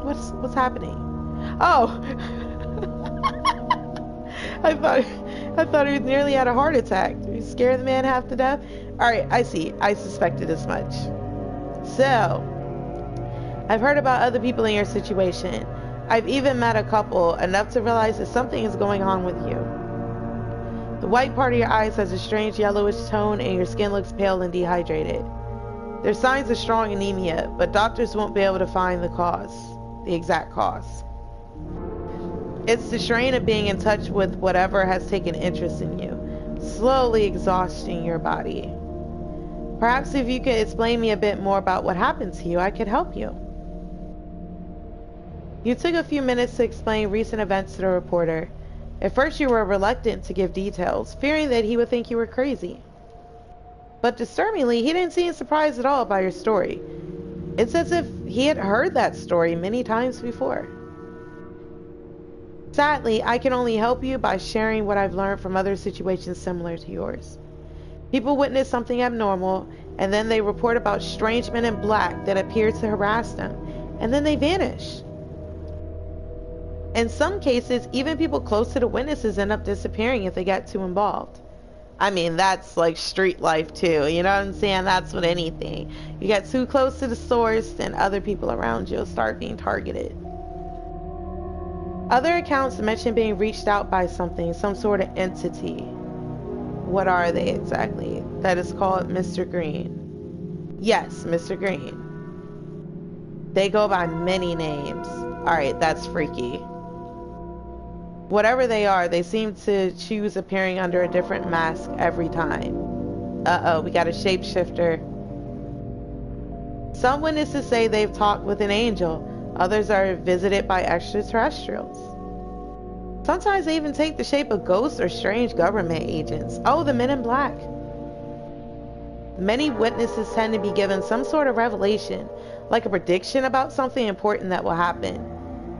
What's happening? Oh! I thought he was nearly had a heart attack. Did you scare the man half to death? Alright, I see. I suspected as much. So, I've heard about other people in your situation. I've even met a couple, enough to realize that something is going on with you. The white part of your eyes has a strange yellowish tone and your skin looks pale and dehydrated. There's signs of strong anemia, but doctors won't be able to find the exact cause. It's the strain of being in touch with whatever has taken interest in you, slowly exhausting your body. Perhaps if you could explain me a bit more about what happened to you, I could help you. You took a few minutes to explain recent events to the reporter. At first you were reluctant to give details, fearing that he would think you were crazy. But disturbingly, he didn't seem surprised at all by your story. It's as if he had heard that story many times before. Sadly, I can only help you by sharing what I've learned from other situations similar to yours. People witness something abnormal, and then they report about strange men in black that appear to harass them, and then they vanish. In some cases, even people close to the witnesses end up disappearing if they get too involved. I mean, that's like street life too, you know what I'm saying? That's with anything. You get too close to the source, then other people around you will start being targeted. Other accounts mention being reached out by something, some sort of entity. What are they exactly? That is called Mr. Green. Yes, Mr. Green. They go by many names. Alright, that's freaky. Whatever they are, they seem to choose appearing under a different mask every time. Uh-oh, we got a shapeshifter. Some witnesses say they've talked with an angel. Others are visited by extraterrestrials. Sometimes they even take the shape of ghosts or strange government agents. Oh, the men in black. Many witnesses tend to be given some sort of revelation, like a prediction about something important that will happen.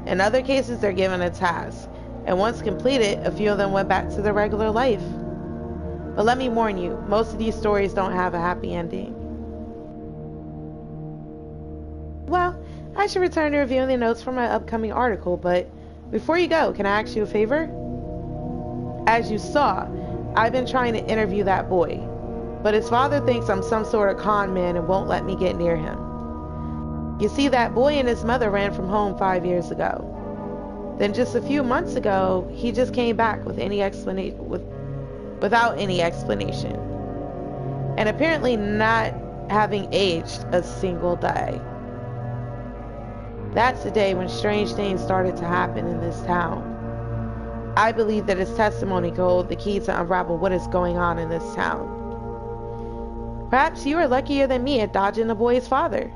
In other cases, they're given a task, and once completed, a few of them went back to their regular life. But let me warn you, most of these stories don't have a happy ending. Well, I should return to reviewing the notes from my upcoming article, but before you go, can I ask you a favor? As you saw, I've been trying to interview that boy, but his father thinks I'm some sort of con man and won't let me get near him. You see, that boy and his mother ran from home 5 years ago. Then just a few months ago, he just came back without any explanation. And apparently not having aged a single day. That's the day when strange things started to happen in this town. I believe that his testimony could hold the key to unravel what is going on in this town. Perhaps you are luckier than me at dodging the boy's father.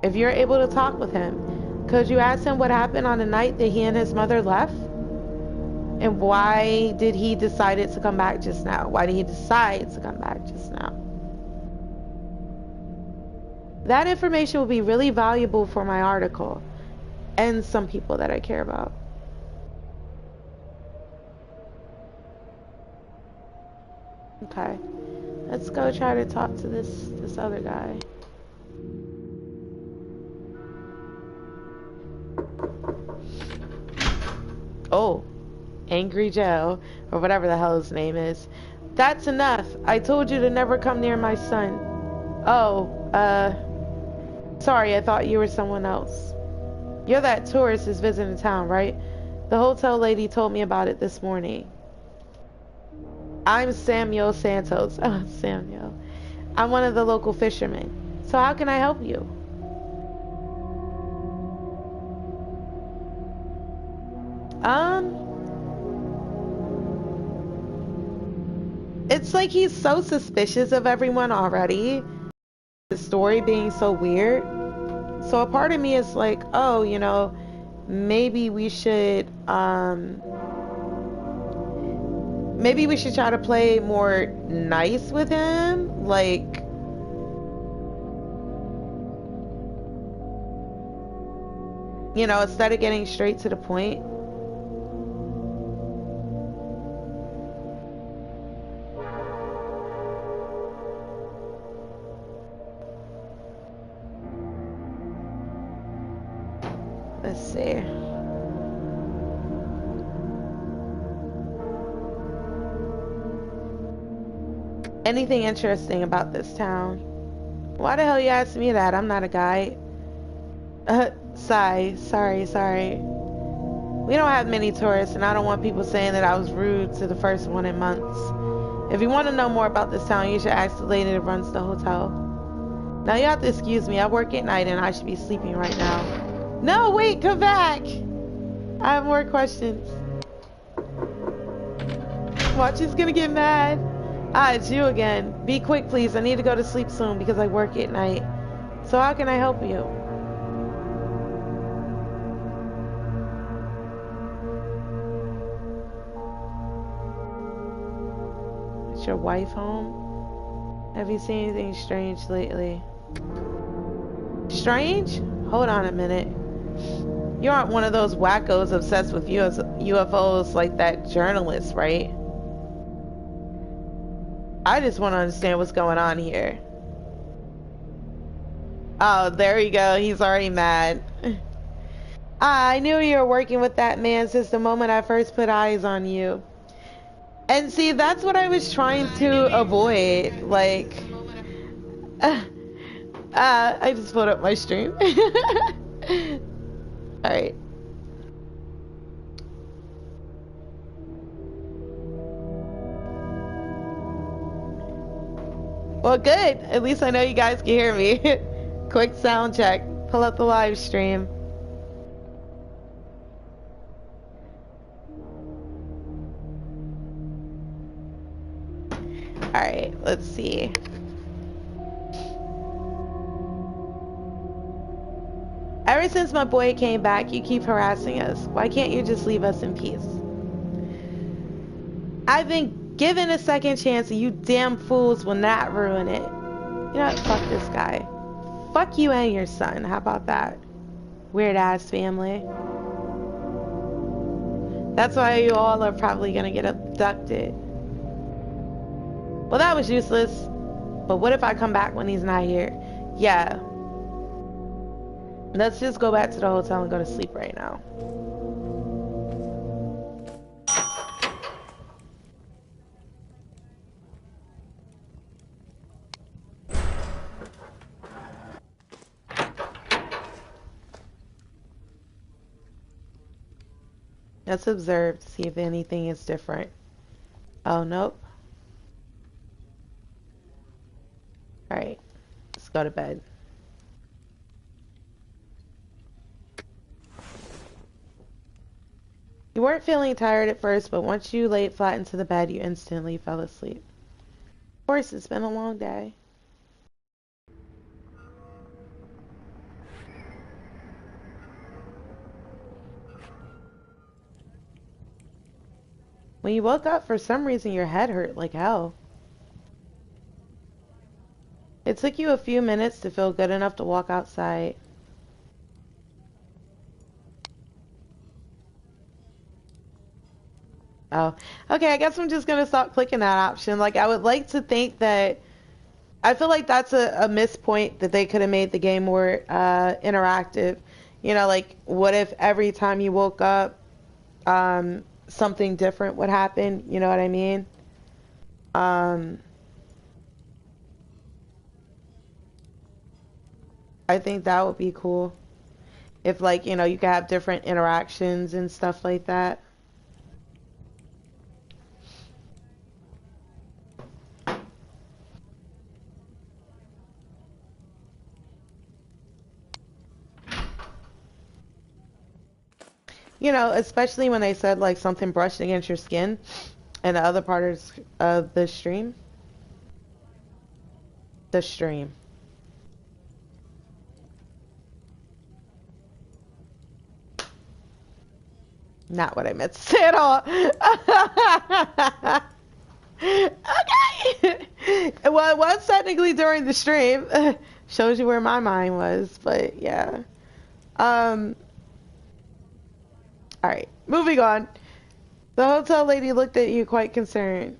If you're able to talk with him, could you ask him what happened on the night that he and his mother left? And why did he decide to come back just now? Why did he decide to come back just now? That information will be really valuable for my article and some people that I care about. Okay. Let's go try to talk to this other guy. Oh, Angry Joe, or whatever the hell his name is. That's enough. I told you to never come near my son. Oh, sorry, I thought you were someone else. You're that tourist who's visiting town, right? The hotel lady told me about it this morning. I'm Samuel Santos. Oh, Samuel. I'm one of the local fishermen. So how can I help you? Um, it's like he's so suspicious of everyone already. The story being so weird. So a part of me is like, oh, maybe we should maybe we should try to play more nice with him, like, instead of getting straight to the point. Let's see. Anything interesting about this town? Why the hell you ask me that? I'm not a guide. Sorry. We don't have many tourists, and I don't want people saying that I was rude to the first one in months. If you want to know more about this town, you should ask the lady that runs the hotel. Now you have to excuse me. I work at night, and I should be sleeping right now. No, wait, come back! I have more questions. Watch, he's gonna get mad. Ah, it's you again. Be quick, please. I need to go to sleep soon because I work at night. So how can I help you? Is your wife home? Have you seen anything strange lately? Strange? Hold on a minute. You aren't one of those wackos obsessed with UFOs like that journalist, right? I just want to understand what's going on here. Oh, there you go. He's already mad. I knew you were working with that man since the moment I first put eyes on you. And see, that's what I was trying to avoid. Like, I just pulled up my stream. Alright. Well, good. At least I know you guys can hear me. Quick sound check. Pull up the live stream. Alright, let's see. Ever since my boy came back, you keep harassing us. Why can't you just leave us in peace? I've been given a second chance and you damn fools will not ruin it. You know what? Fuck this guy. Fuck you and your son. How about that? Weird ass family. That's why you all are probably gonna get abducted. Well, that was useless. But what if I come back when he's not here? Yeah. Let's just go back to the hotel and go to sleep right now. Let's observe to see if anything is different. Oh, nope. Alright. Let's go to bed. You weren't feeling tired at first, but once you laid flat into the bed, you instantly fell asleep. Of course, it's been a long day. When you woke up, for some reason, your head hurt like hell. It took you a few minutes to feel good enough to walk outside. Oh, okay. I guess I'm just gonna stop clicking that option. Like, I would like to think that I feel like that's a missed point that they could have made the game more interactive. You know, like, what if every time you woke up, something different would happen? You know what I mean? Um, I think that would be cool if, like, you could have different interactions and stuff like that. Especially when they said like something brushed against your skin and the other parts of the stream. The stream. Not what I meant to say at all. Okay. Well, it was technically during the stream. Shows you where my mind was, but yeah. Um, all right, moving on. The hotel lady looked at you quite concerned.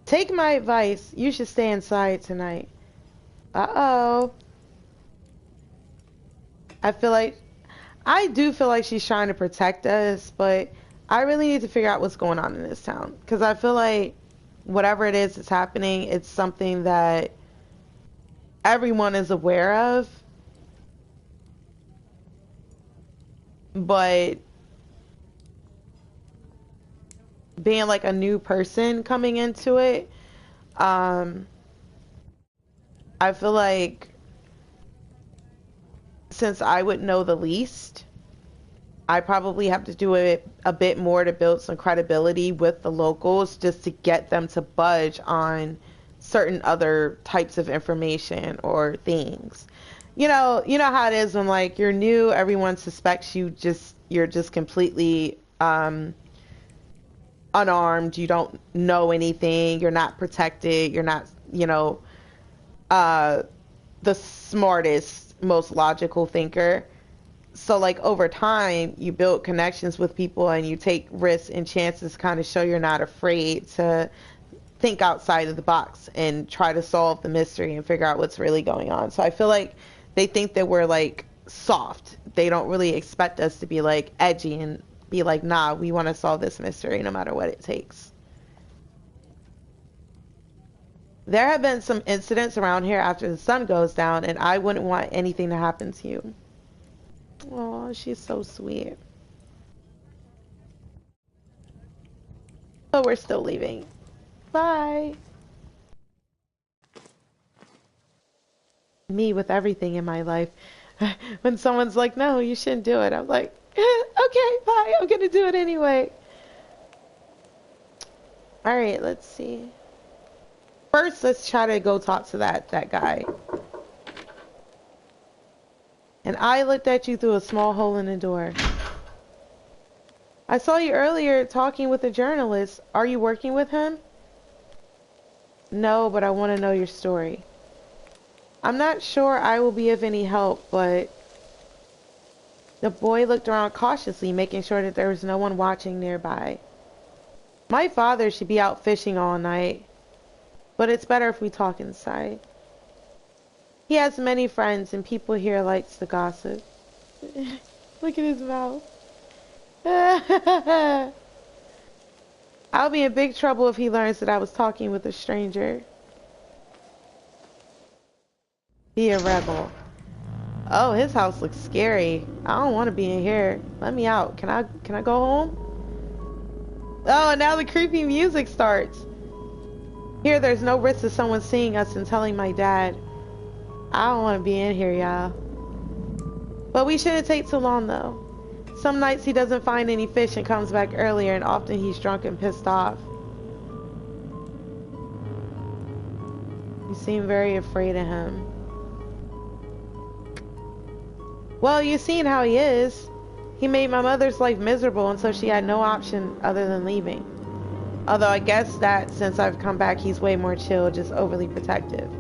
Take my advice. You should stay inside tonight. Uh-oh. I feel like I do feel like she's trying to protect us, but I really need to figure out what's going on in this town because I feel like whatever it is that's happening, it's something that everyone is aware of, but being like a new person coming into it, um, I feel like since I would know the least, I probably have to do it a bit more to build some credibility with the locals just to get them to budge on certain other types of information or things. You know how it is when like you're new, everyone suspects you're just completely unarmed, you don't know anything, you're not protected, you're not, uh the smartest, most logical thinker. So like over time you build connections with people and you take risks and chances to kind of show you're not afraid to think outside of the box and try to solve the mystery and figure out what's really going on. So I feel like they think that we're like soft. They don't really expect us to be like edgy and be like, nah, we want to solve this mystery no matter what it takes. There have been some incidents around here after the sun goes down, and I wouldn't want anything to happen to you. Oh, she's so sweet. But we're still leaving. Bye. Me with everything in my life. When someone's like, no, you shouldn't do it, I'm like, okay, bye, I'm gonna do it anyway. Alright, let's see. First, let's try to go talk to that guy. And I looked at you through a small hole in the door. I saw you earlier talking with a journalist. Are you working with him? No, but I want to know your story. I'm not sure I will be of any help, but... The boy looked around cautiously, making sure that there was no one watching nearby. My father should be out fishing all night, but it's better if we talk inside. He has many friends, and people here likes to gossip. Look at his mouth. I'll be in big trouble if he learns that I was talking with a stranger. Be a rebel. Oh, his house looks scary. I don't want to be in here. Let me out. Can I go home? Oh, and now the creepy music starts. Here, there's no risk of someone seeing us and telling my dad. I don't want to be in here, y'all. But we shouldn't take too long, though. Some nights he doesn't find any fish and comes back earlier, and often he's drunk and pissed off. You seem very afraid of him. Well, you've seen how he is. He made my mother's life miserable, and so she had no option other than leaving. Although I guess that since I've come back, he's way more chill, just overly protective.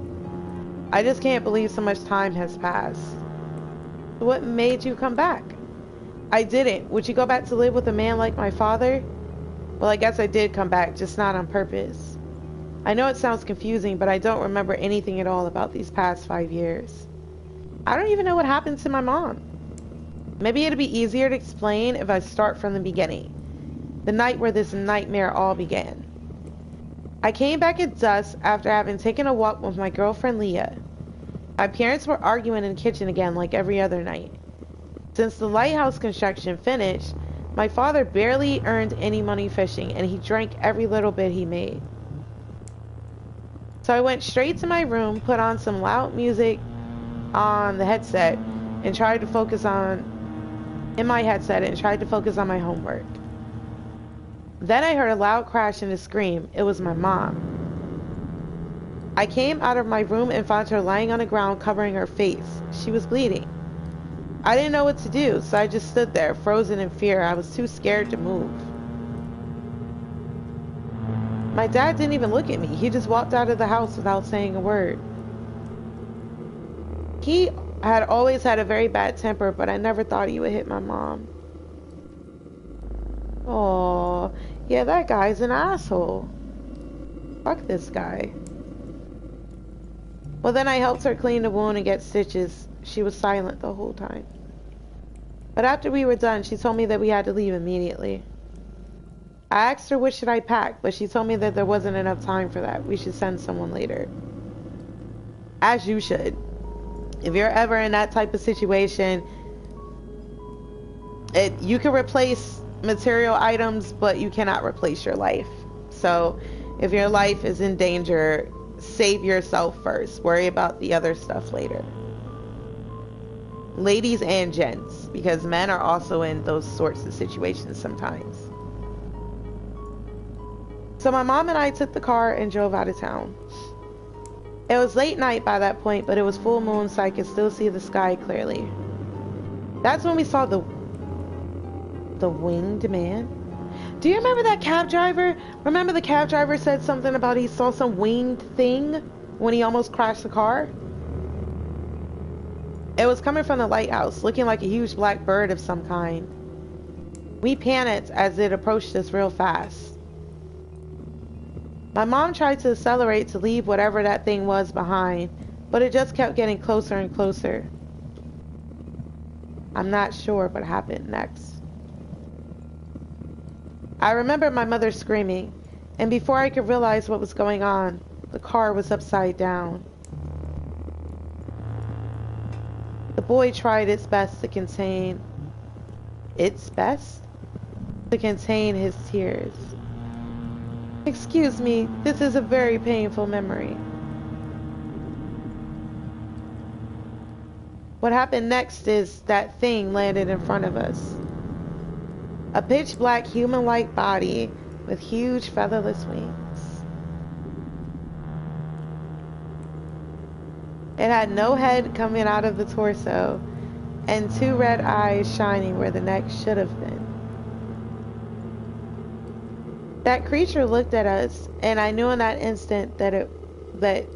I just can't believe so much time has passed. What made you come back? I didn't. Would you go back to live with a man like my father? Well, I guess I did come back, just not on purpose. I know it sounds confusing, but I don't remember anything at all about these past 5 years. I don't even know what happened to my mom. Maybe it'd be easier to explain if I start from the beginning. The night where this nightmare all began. I came back at dusk after having taken a walk with my girlfriend Leah. My parents were arguing in the kitchen again like every other night. Since the lighthouse construction finished, my father barely earned any money fishing, and he drank every little bit he made. So I went straight to my room, put on some loud music on the headset, and tried to focus on my homework. Then I heard a loud crash and a scream. It was my mom. I came out of my room and found her lying on the ground covering her face. She was bleeding. I didn't know what to do, so I just stood there, frozen in fear. I was too scared to move. My dad didn't even look at me. He just walked out of the house without saying a word. He had always had a very bad temper, but I never thought he would hit my mom. Oh, yeah, that guy's an asshole. Fuck this guy. Well, then I helped her clean the wound and get stitches. She was silent the whole time. But after we were done, she told me that we had to leave immediately. I asked her what should I pack, but she told me that there wasn't enough time for that. We should send someone later. As you should. If you're ever in that type of situation, you can replace material items, but you cannot replace your life. So if your life is in danger, save yourself first. Worry about the other stuff later. Ladies and gents, because men are also in those sorts of situations sometimes. So my mom and I took the car and drove out of town. It was late night by that point, but it was full moon, so I could still see the sky clearly. That's when we saw the winged man. Do you remember that cab driver? Remember the cab driver said something about he saw some winged thing when he almost crashed the car? It was coming from the lighthouse, looking like a huge black bird of some kind. We panicked as it approached us real fast. My mom tried to accelerate to leave whatever that thing was behind, but it just kept getting closer and closer. I'm not sure what happened next. I remember my mother screaming, and before I could realize what was going on, the car was upside down. The boy tried its best to contain his tears. Excuse me, this is a very painful memory. What happened next is that thing landed in front of us. A pitch black human-like body with huge featherless wings. It had no head coming out of the torso and 2 red eyes shining where the neck should have been. That creature looked at us, and I knew in that instant that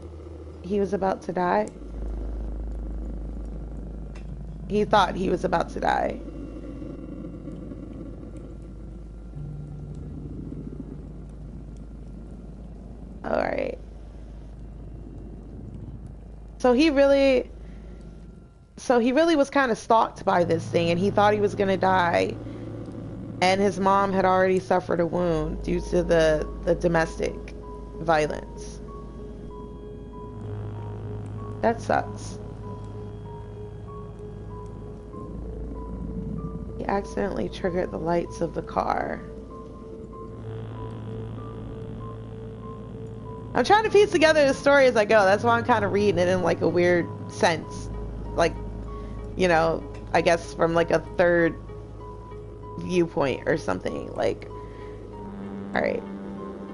he was about to die. He thought he was about to die. Alright. So he really was kind of stalked by this thing, and he thought he was gonna die. And his mom had already suffered a wound due to the domestic violence. That sucks. He accidentally triggered the lights of the car. I'm trying to piece together the story as I go. That's why I'm kind of reading it in like a weird sense. Like, you know, I guess from like a third viewpoint or something. Like, alright,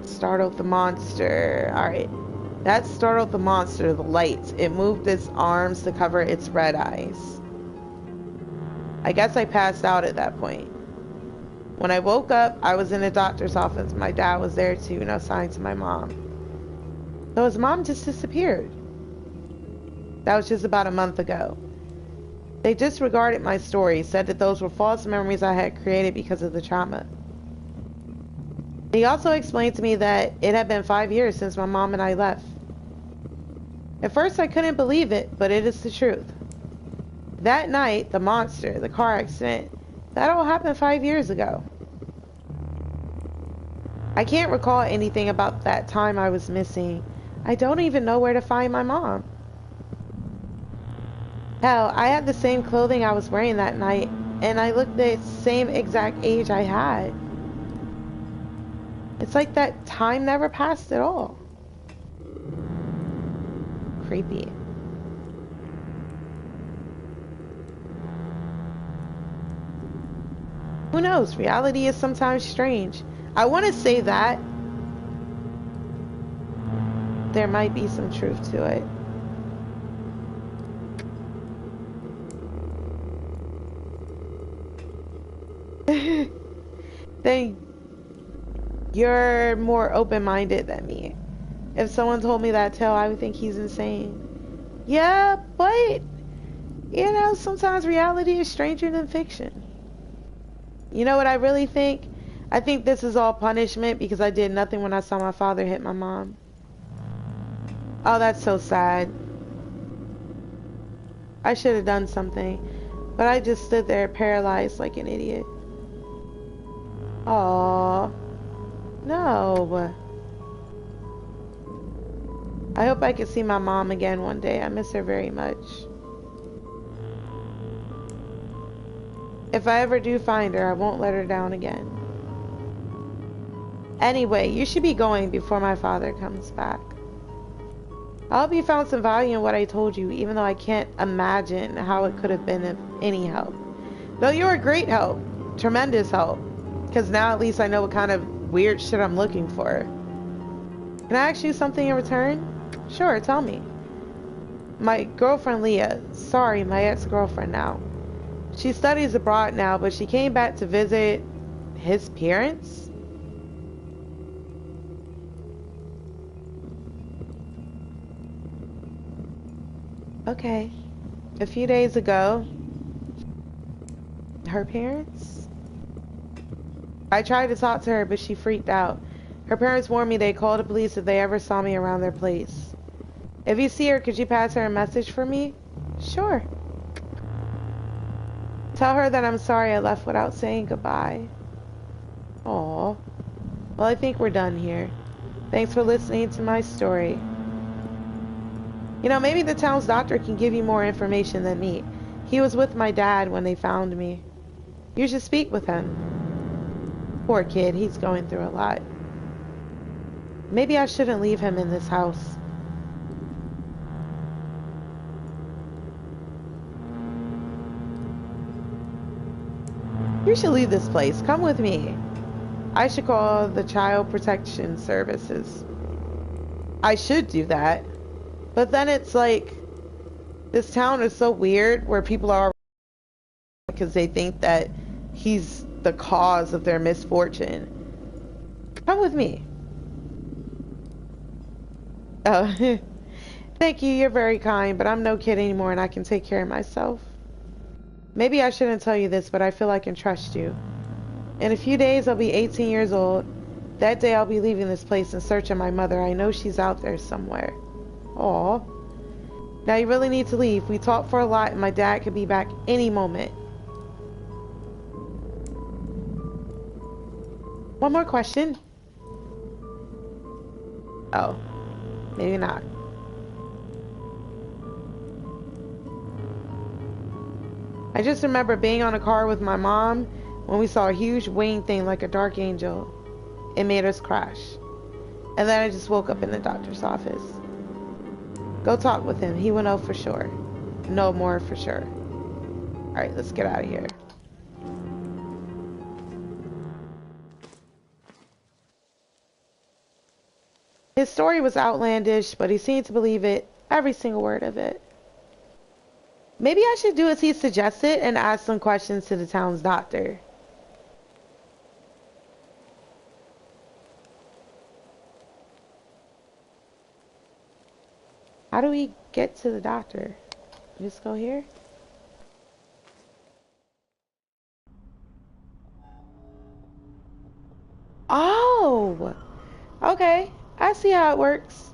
startled the monster. Alright, that startled the monster. The lights, it moved its arms to cover its red eyes. I guess I passed out at that point. When I woke up, I was in a doctor's office. My dad was there too. No signs of my mom. So his mom just disappeared. That was just about a month ago. They disregarded my story, said that those were false memories I had created because of the trauma. He also explained to me that it had been 5 years since my mom and I left. At first I couldn't believe it, but it is the truth. That night, the monster, the car accident, that all happened 5 years ago. I can't recall anything about that time I was missing. I don't even know where to find my mom. Hell, I had the same clothing I was wearing that night, and I looked the same exact age I had. It's like that time never passed at all. Creepy. Who knows? Reality is sometimes strange. I want to say that there might be some truth to it. Then you're more open-minded than me. If someone told me that tale, I would think he's insane. Yeah, but, sometimes reality is stranger than fiction. You know what I really think? I think this is all punishment because I did nothing when I saw my father hit my mom. Oh, that's so sad. I should have done something, but I just stood there paralyzed like an idiot. Aww. No. I hope I can see my mom again one day. I miss her very much. If I ever do find her, I won't let her down again. Anyway, you should be going before my father comes back. I hope you found some value in what I told you, even though I can't imagine how it could have been of any help. Though you were great help. Tremendous help. Because now at least I know what kind of weird shit I'm looking for. Can I ask you something in return? Sure, tell me. My girlfriend Leah, sorry, my ex-girlfriend now. She studies abroad now, but she came back to visit his parents? Okay. A few days ago, her parents? I tried to talk to her, but she freaked out. Her parents warned me they'd call the police if they ever saw me around their place. If you see her, could you pass her a message for me? Sure. Tell her that I'm sorry I left without saying goodbye. Aw. Well, I think we're done here. Thanks for listening to my story. Maybe the town's doctor can give you more information than me. He was with my dad when they found me. You should speak with him. Poor kid, he's going through a lot. Maybe I shouldn't leave him in this house. You should leave this place. Come with me. I should call the Child Protection Services. I should do that. But then it's like, this town is so weird where people are because they think that he's the cause of their misfortune. Come with me. Oh, thank you. You're very kind, but I'm no kid anymore and I can take care of myself. Maybe I shouldn't tell you this, but I feel I can trust you. In a few days, I'll be 18 years old. That day, I'll be leaving this place in search of my mother. I know she's out there somewhere. Aw. Now you really need to leave. We talked for a lot and my dad could be back any moment. One more question. Oh. Maybe not. I just remember being on a car with my mom when we saw a huge wing thing like a dark angel. It made us crash. And then I just woke up in the doctor's office. Go talk with him. He will know for sure. Know more for sure. Alright, let's get out of here. His story was outlandish, but he seemed to believe it, every single word of it. Maybe I should do as he suggested and ask some questions to the town's doctor. How do we get to the doctor? Just go here? Oh! Oh, okay. I see how it works.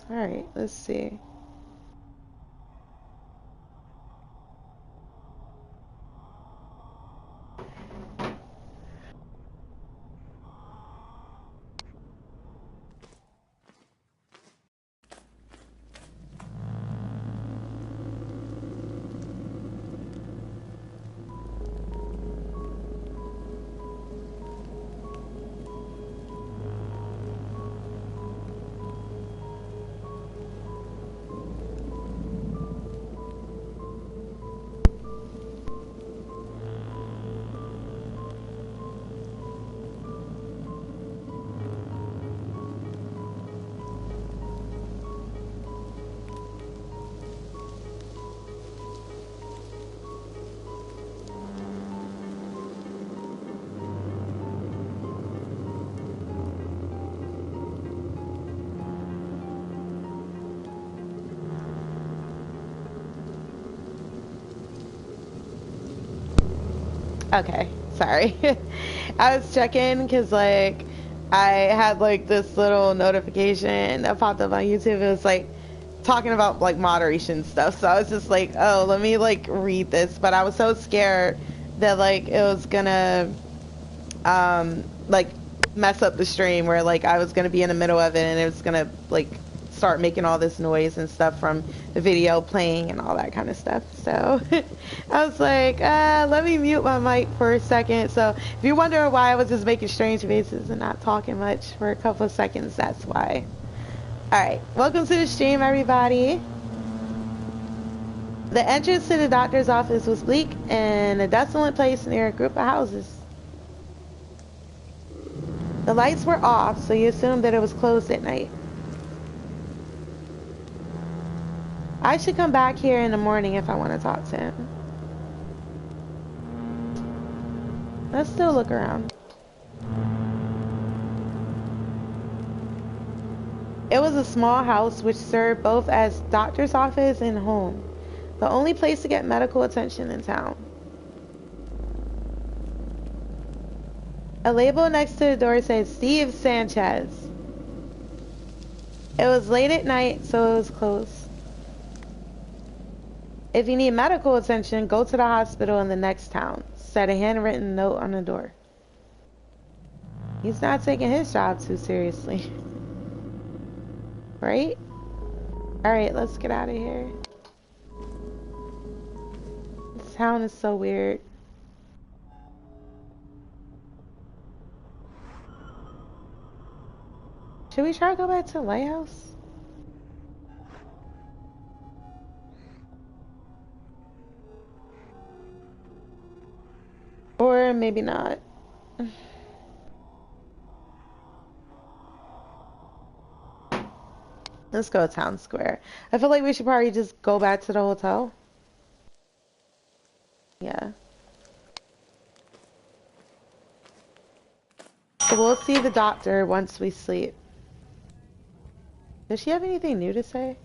All right, let's see. Okay, sorry. I was checking because like I had like this little notification that popped up on YouTube. It was like talking about like moderation stuff. So I was just like, oh, let me like read this. But I was so scared that like it was gonna like mess up the stream where like I was gonna be in the middle of it and it was gonna like start making all this noise and stuff from the video playing and all that kind of stuff. So I was like, let me mute my mic for a second. So if you're wondering why I was just making strange faces and not talking much for a couple of seconds, that's why. Alright, welcome to the stream, everybody. The entrance to the doctor's office was bleak and a desolate place near a group of houses. The lights were off, so you assumed that it was closed at night. I should come back here in the morning if I want to talk to him. Let's still look around. It was a small house which served both as doctor's office and home. The only place to get medical attention in town. A label next to the door said Steve Sanchez. It was late at night, so it was closed. If you need medical attention, go to the hospital in the next town, said a handwritten note on the door. He's not taking his job too seriously. Right? Alright, let's get out of here. This town is so weird. Should we try to go back to the lighthouse? Or maybe not. Let's go to Town Square. I feel like we should probably just go back to the hotel. Yeah. So we'll see the doctor once we sleep. Does she have anything new to say?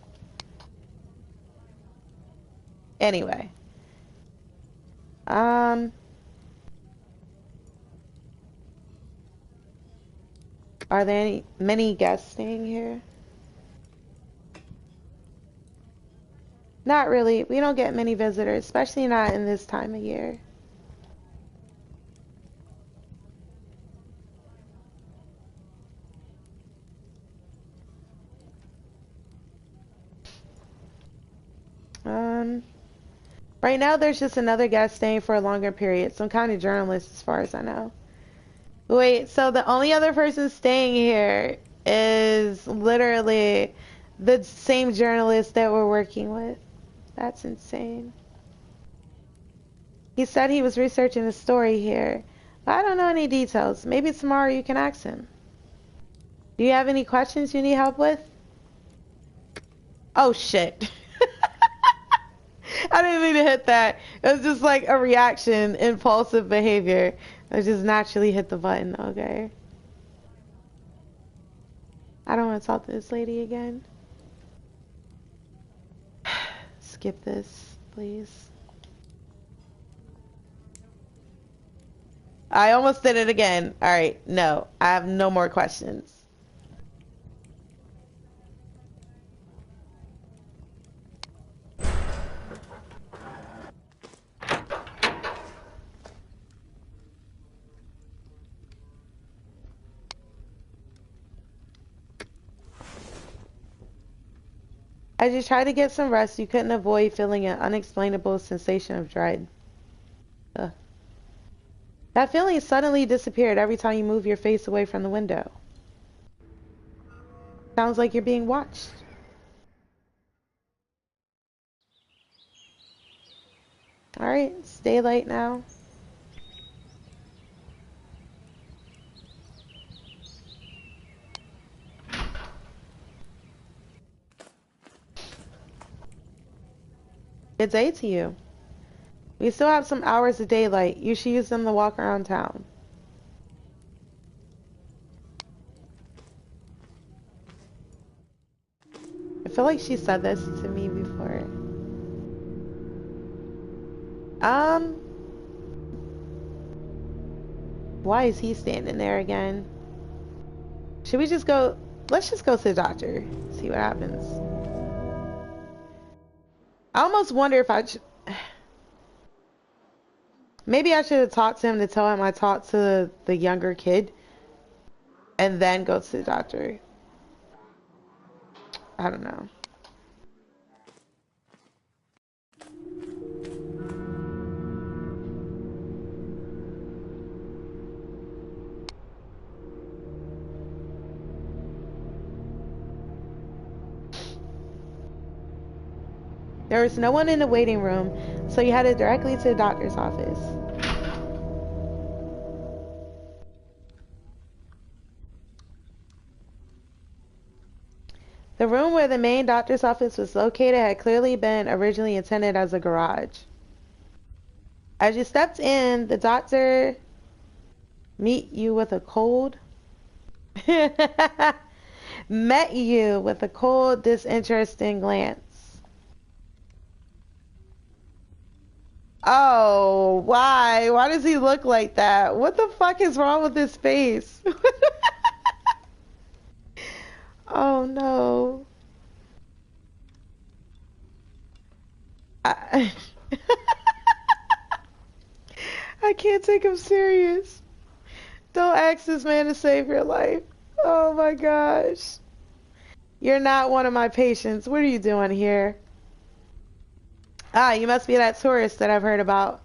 Anyway. Are there many guests staying here? Not really. We don't get many visitors, especially not in this time of year. Right now there's just another guest staying for a longer period. Some kind of journalist as far as I know. Wait, so the only other person staying here is literally the same journalist that we're working with. That's insane. He said he was researching a story here, but I don't know any details. Maybe tomorrow you can ask him. Do you have any questions you need help with? Oh shit. I didn't mean to hit that. It was just like a reaction, impulsive behavior. I just naturally hit the button. Okay. I don't want to talk to this lady again. Skip this, please. I almost did it again. All right, no, I have no more questions. As you tried to get some rest, you couldn't avoid feeling an unexplainable sensation of dread. Ugh. That feeling suddenly disappeared every time you move your face away from the window. Sounds like you're being watched. Alright, it's daylight now. Good day to you. We still have some hours of daylight. You should use them to walk around town. I feel like she said this to me before. Um, why is he standing there again? Should we just go? Let's just go to the doctor. See what happens. I almost wonder if I should. Maybe I should have talked to him to tell him I talked to the younger kid and then go to the doctor. I don't know. There was no one in the waiting room, so you headed directly to the doctor's office. The room where the main doctor's office was located had clearly been originally intended as a garage. As you stepped in, the doctor met you with a cold, disinterested glance. Oh, why? Why does he look like that? What the fuck is wrong with his face? Oh no. I, I can't take him serious. Don't ask this man to save your life. Oh my gosh. You're not one of my patients. What are you doing here? Ah, you must be that tourist that I've heard about.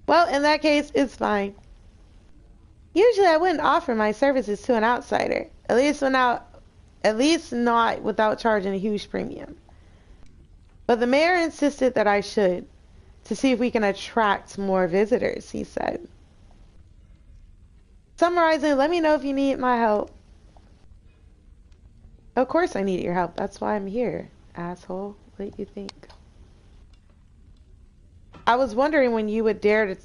Well, in that case, it's fine. Usually I wouldn't offer my services to an outsider. At least not without charging a huge premium. But the mayor insisted that I should, to see if we can attract more visitors, he said. Summarizing, let me know if you need my help. Of course I need your help. That's why I'm here, asshole. What do you think? I was wondering when you would dare to...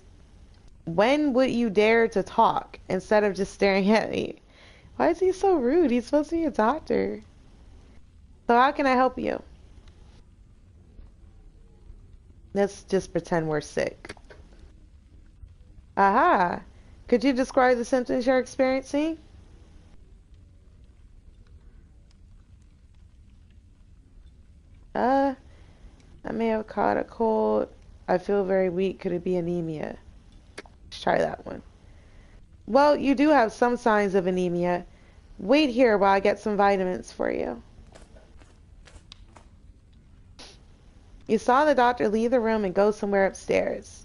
When would you dare to talk instead of just staring at me? Why is he so rude? He's supposed to be a doctor. So how can I help you? Let's just pretend we're sick. Aha! Could you describe the symptoms you're experiencing? I may have caught a cold. I feel very weak. Could it be anemia? Let's try that one. Well, you do have some signs of anemia. Wait here while I get some vitamins for you. You saw the doctor leave the room and go somewhere upstairs.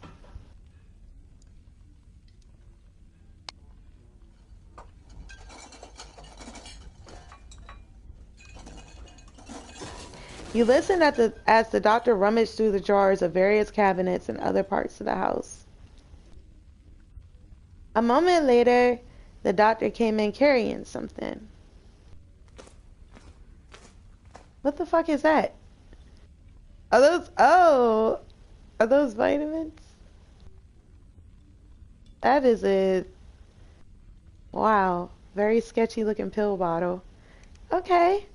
You listened as the doctor rummaged through the drawers of various cabinets and other parts of the house. A moment later, the doctor came in carrying something. What the fuck is that? Are those, oh, are those vitamins? That is a, wow, very sketchy looking pill bottle. Okay.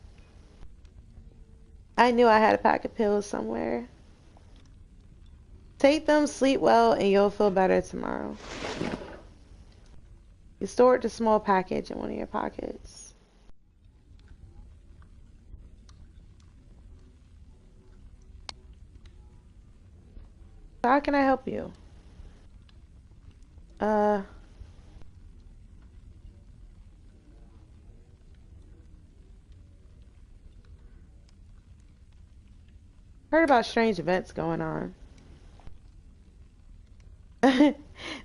I knew I had a pack of pills somewhere. Take them, sleep well, and you'll feel better tomorrow. You stored the small package in one of your pockets. How can I help you? Uh, heard about strange events going on.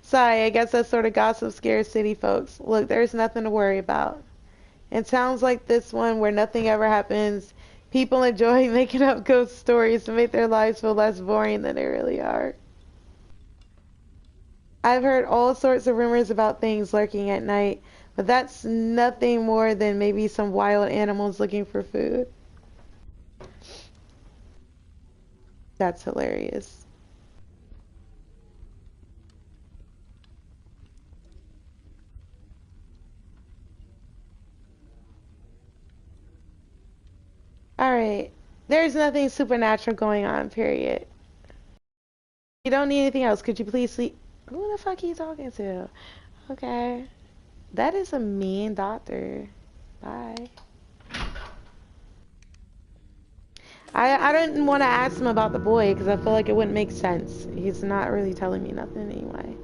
Sorry, I guess that's sort of gossip scares city folks. Look, there's nothing to worry about. In towns like this one where nothing ever happens, people enjoy making up ghost stories to make their lives feel less boring than they really are. I've heard all sorts of rumors about things lurking at night, but that's nothing more than maybe some wild animals looking for food. That's hilarious. Alright. There's nothing supernatural going on, period. You don't need anything else. Could you please sleep? Who the fuck are you talking to? Okay. That is a mean doctor. Bye. I didn't want to ask him about the boy because I feel like it wouldn't make sense. He's not really telling me nothing anyway.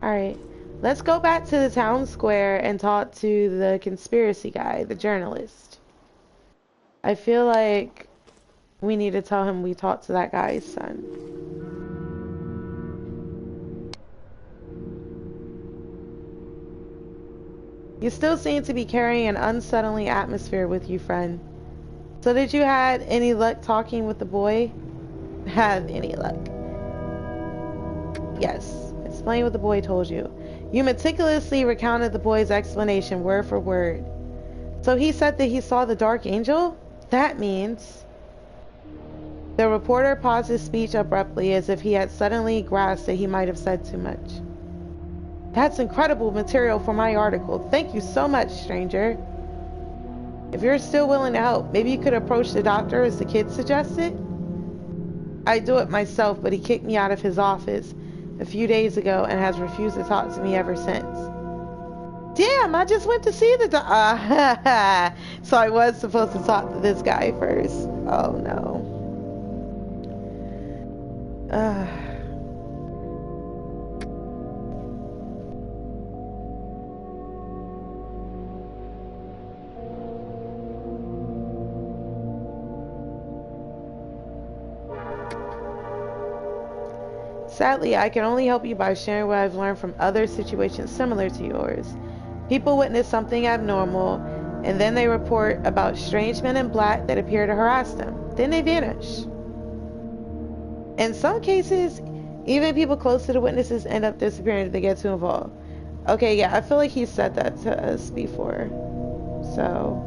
Alright. Let's go back to the town square and talk to the conspiracy guy, the journalist. I feel like we need to tell him we talked to that guy's son. You still seem to be carrying an unsettling atmosphere with you, friend. So did you had any luck talking with the boy? Have any luck? Yes. Explain what the boy told you. You meticulously recounted the boy's explanation word for word. So he said that he saw the dark angel? That means... The reporter paused his speech abruptly as if he had suddenly grasped that he might have said too much. That's incredible material for my article. Thank you so much, stranger. If you're still willing to help, maybe you could approach the doctor as the kid suggested? I'd do it myself, but he kicked me out of his office a few days ago and has refused to talk to me ever since. Damn, I just went to see the doctor. So I was supposed to talk to this guy first. Oh no. Sadly, I can only help you by sharing what I've learned from other situations similar to yours. People witness something abnormal, and then they report about strange men in black that appear to harass them. Then they vanish. In some cases, even people close to the witnesses end up disappearing if they get too involved. Okay, yeah, I feel like he said that to us before. So...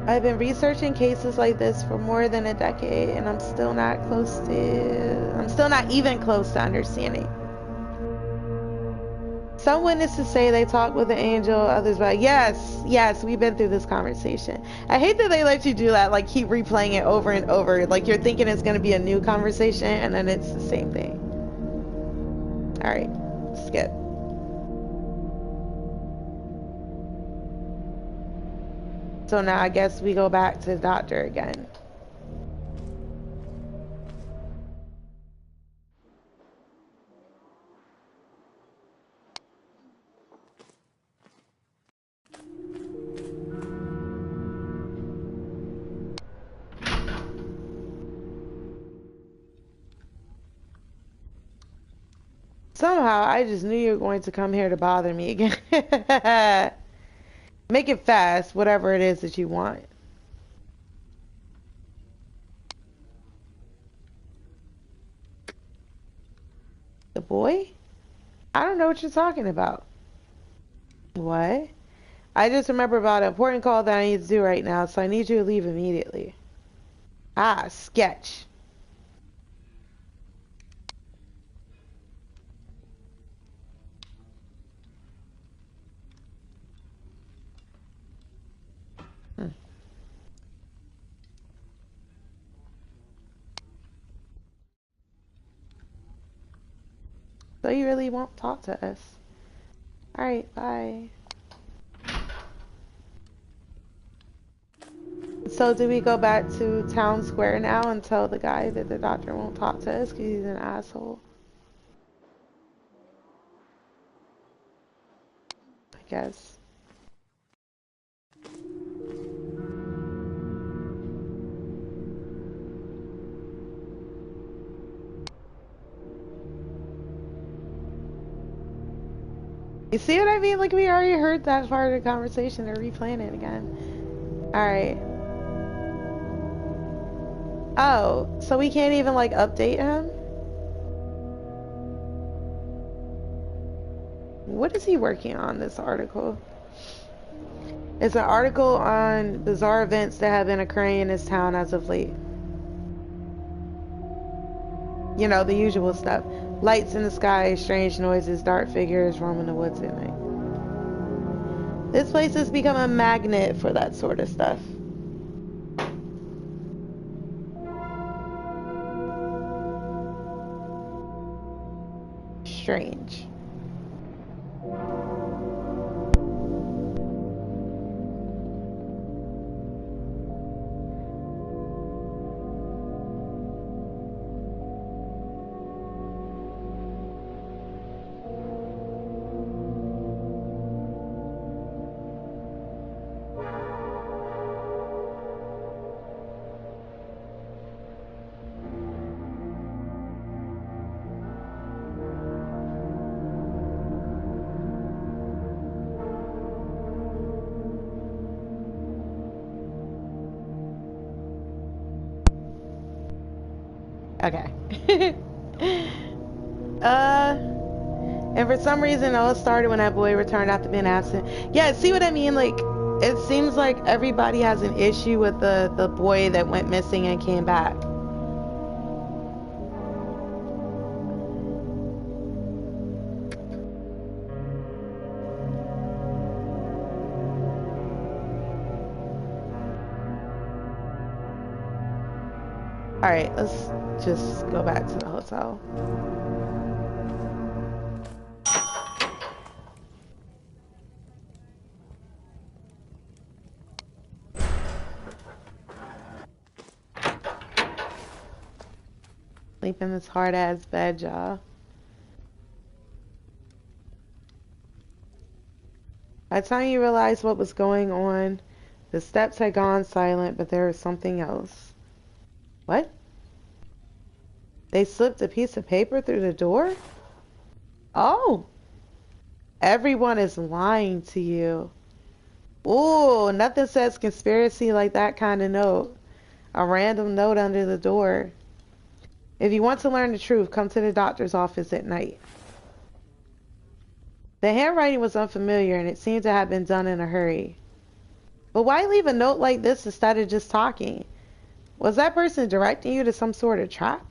I've been researching cases like this for more than a decade, and I'm still not even close to understanding. Some witnesses say they talk with the angel, others like, yes, we've been through this conversation. I hate that they let you do that, like keep replaying it over and over, like you're thinking it's going to be a new conversation, and then it's the same thing. Alright, skip. So now I guess we go back to the doctor again. Somehow, I just knew you were going to come here to bother me again. Make it fast, whatever it is that you want. The boy? I don't know what you're talking about. What? I just remember about an important call that I need to do right now, so I need you to leave immediately. Ah, sketch. Hmm. So you really won't talk to us. Alright, bye. So do we go back to town square now and tell the guy that the doctor won't talk to us because he's an asshole? I guess. You see what I mean? Like, we already heard that part of the conversation. They're replaying it again. Alright. Oh, so we can't even, like, update him? What is he working on, this article? It's an article on bizarre events that have been occurring in this town as of late. You know, the usual stuff. Lights in the sky, strange noises, dark figures roaming the woods at night. This place has become a magnet for that sort of stuff. Strange. Okay. uh, and for some reason, it all started when that boy returned after being absent. Yeah, see what I mean? Like, it seems like everybody has an issue with the boy that went missing and came back. Alright, let's just go back to the hotel. Sleep in this hard ass bed, y'all. By the time you realized what was going on, the steps had gone silent, but there was something else. What? They slipped a piece of paper through the door? Oh! Everyone is lying to you. Ooh, nothing says conspiracy like that kind of note. A random note under the door. If you want to learn the truth, come to the doctor's office at night. The handwriting was unfamiliar and it seemed to have been done in a hurry. But why leave a note like this instead of just talking? Was that person directing you to some sort of trap?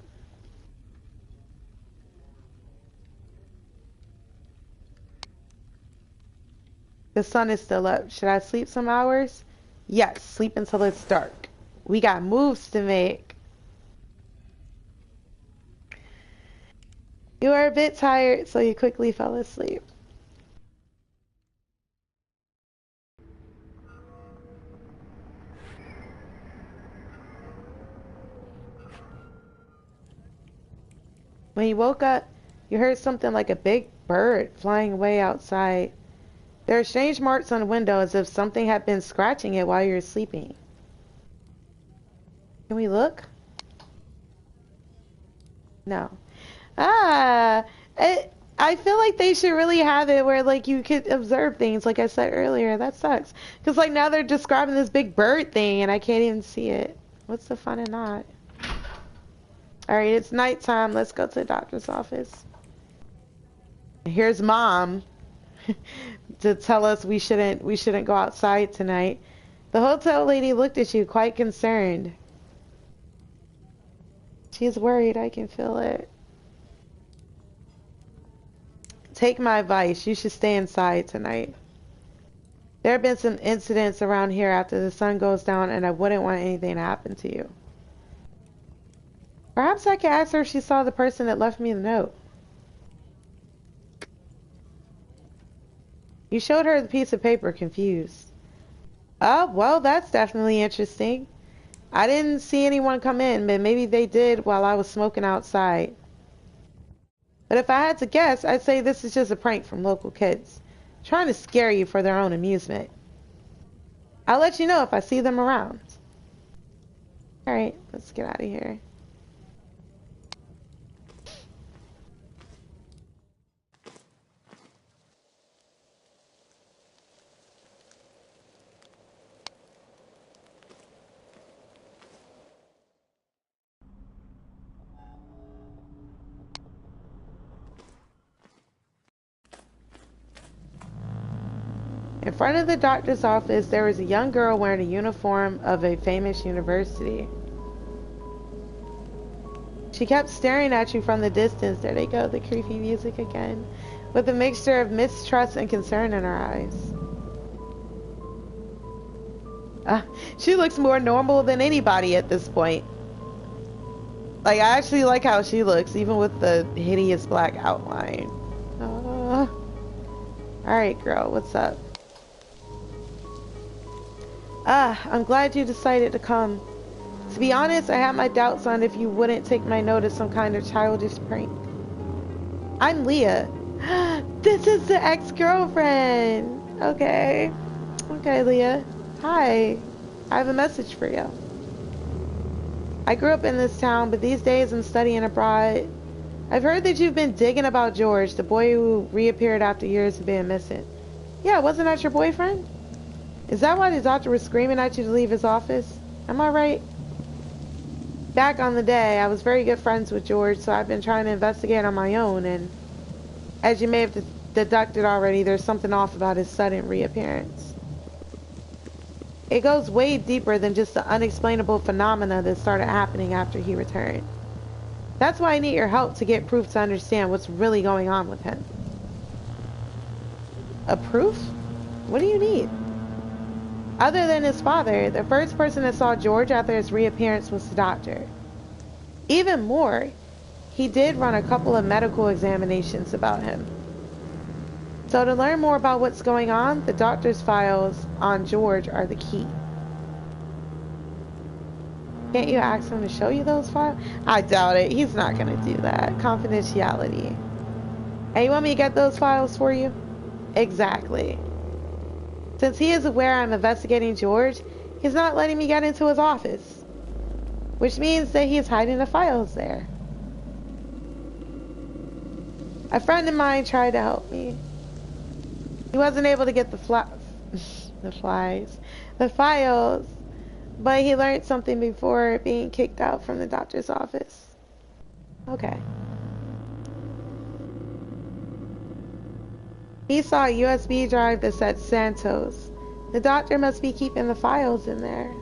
The sun is still up. Should I sleep some hours? Yes, sleep until it's dark. We got moves to make. You were a bit tired, so you quickly fell asleep. When you woke up, you heard something like a big bird flying away outside. There are strange marks on the window as if something had been scratching it while you were sleeping. Can we look? No. Ah, I I feel like they should really have it where like you could observe things like I said earlier. That sucks. Cause like now they're describing this big bird thing and I can't even see it. What's the fun in that? Alright, it's nighttime. Let's go to the doctor's office. Here's mom to tell us we shouldn't go outside tonight. The hotel lady looked at you quite concerned. She's worried, I can feel it. Take my advice, you should stay inside tonight. There have been some incidents around here after the sun goes down and I wouldn't want anything to happen to you. Perhaps I could ask her if she saw the person that left me the note. You showed her the piece of paper, confused. Oh, well, that's definitely interesting. I didn't see anyone come in, but maybe they did while I was smoking outside. But if I had to guess, I'd say this is just a prank from local kids, trying to scare you for their own amusement. I'll let you know if I see them around. Alright, let's get out of here. In front of the doctor's office, there was a young girl wearing a uniform of a famous university. She kept staring at you from the distance. There they go, the creepy music again, with a mixture of mistrust and concern in her eyes. She looks more normal than anybody at this point. Like, I actually like how she looks, even with the hideous black outline. Alright, girl, what's up? I'm glad you decided to come. To be honest, I had my doubts on if you wouldn't take my note as some kind of childish prank. I'm Leah. This is the ex-girlfriend. Okay. Okay, Leah. Hi. I have a message for you. I grew up in this town, but these days I'm studying abroad. I've heard that you've been digging about George, the boy who reappeared after years of being missing. Yeah, wasn't that your boyfriend? Is that why the doctor was screaming at you to leave his office? Am I right? Back on the day, I was very good friends with George, so I've been trying to investigate on my own, and as you may have deducted already, there's something off about his sudden reappearance. It goes way deeper than just the unexplainable phenomena that started happening after he returned. That's why I need your help to get proof to understand what's really going on with him. A proof? What do you need? Other than his father, the first person that saw George after his reappearance was the doctor. Even more, he did run a couple of medical examinations about him. So to learn more about what's going on, the doctor's files on George are the key. Can't you ask him to show you those files? I doubt it. He's not going to do that. Confidentiality. Hey, you want me to get those files for you? Exactly. Since he is aware I'm investigating George, he's not letting me get into his office. Which means that he's hiding the files there. A friend of mine tried to help me. He wasn't able to get the files, but he learned something before being kicked out from the doctor's office. Okay. He saw a USB drive that said Santos. The doctor must be keeping the files in there.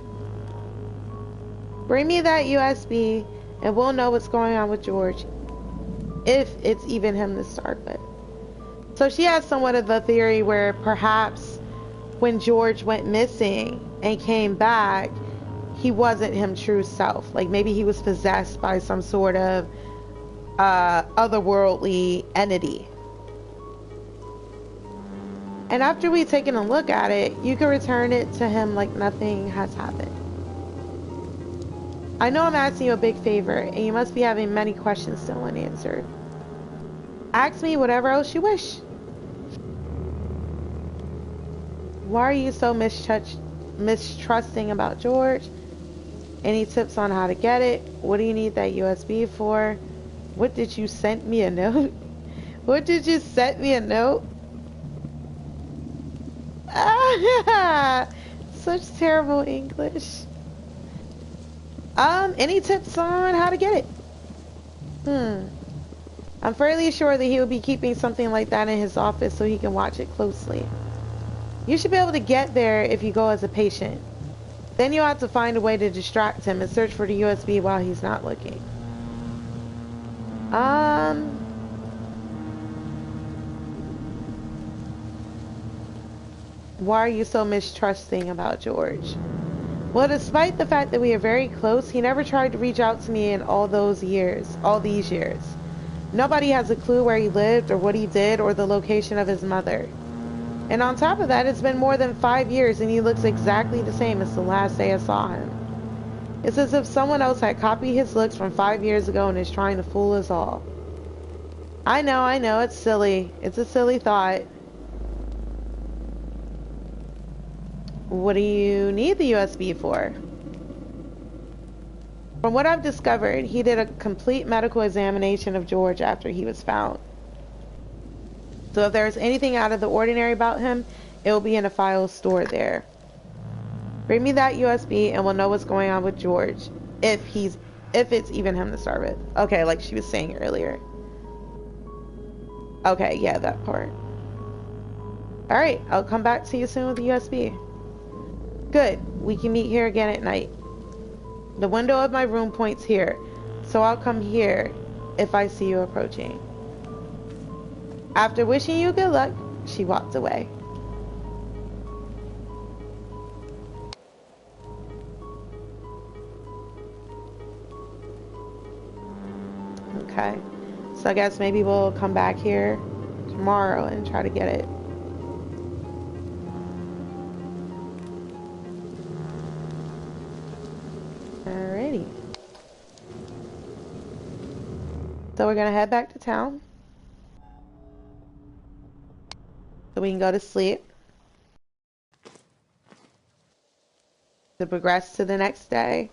Bring me that USB and we'll know what's going on with George. If it's even him to start with. So she has somewhat of a theory where perhaps when George went missing and came back, he wasn't his true self. Like maybe he was possessed by some sort of otherworldly entity. And after we've taken a look at it, you can return it to him like nothing has happened. I know I'm asking you a big favor, and you must be having many questions still unanswered. Ask me whatever else you wish. Why are you so mistrusting about George? Any tips on how to get it? What do you need that USB for? What did you send me a note? What did you send me a note? Ah, such terrible English. Any tips on how to get it? Hmm. I'm fairly sure that he would be keeping something like that in his office so he can watch it closely. You should be able to get there if you go as a patient. Then you'll have to find a way to distract him and search for the USB while he's not looking. Um, why are you so mistrusting about George? Well, despite the fact that we are very close, he never tried to reach out to me in all these years. Nobody has a clue where he lived or what he did or the location of his mother. And on top of that, it's been more than 5 years and he looks exactly the same as the last day I saw him. It's as if someone else had copied his looks from 5 years ago and is trying to fool us all. I know, it's silly. It's a silly thought. What do you need the USB for? From what I've discovered, he did a complete medical examination of George after he was found. So if there's anything out of the ordinary about him, it will be in a file stored there. Bring me that USB and we'll know what's going on with George. If it's even him to start with. Okay, like she was saying earlier. Okay, yeah, that part. Alright, I'll come back to you soon with the USB. Good, we can meet here again at night. The window of my room points here, so I'll come here if I see you approaching. After wishing you good luck, she walked away. Okay, so I guess maybe we'll come back here tomorrow and try to get it. Alrighty. So we're gonna head back to town so we can go to sleep to progress to the next day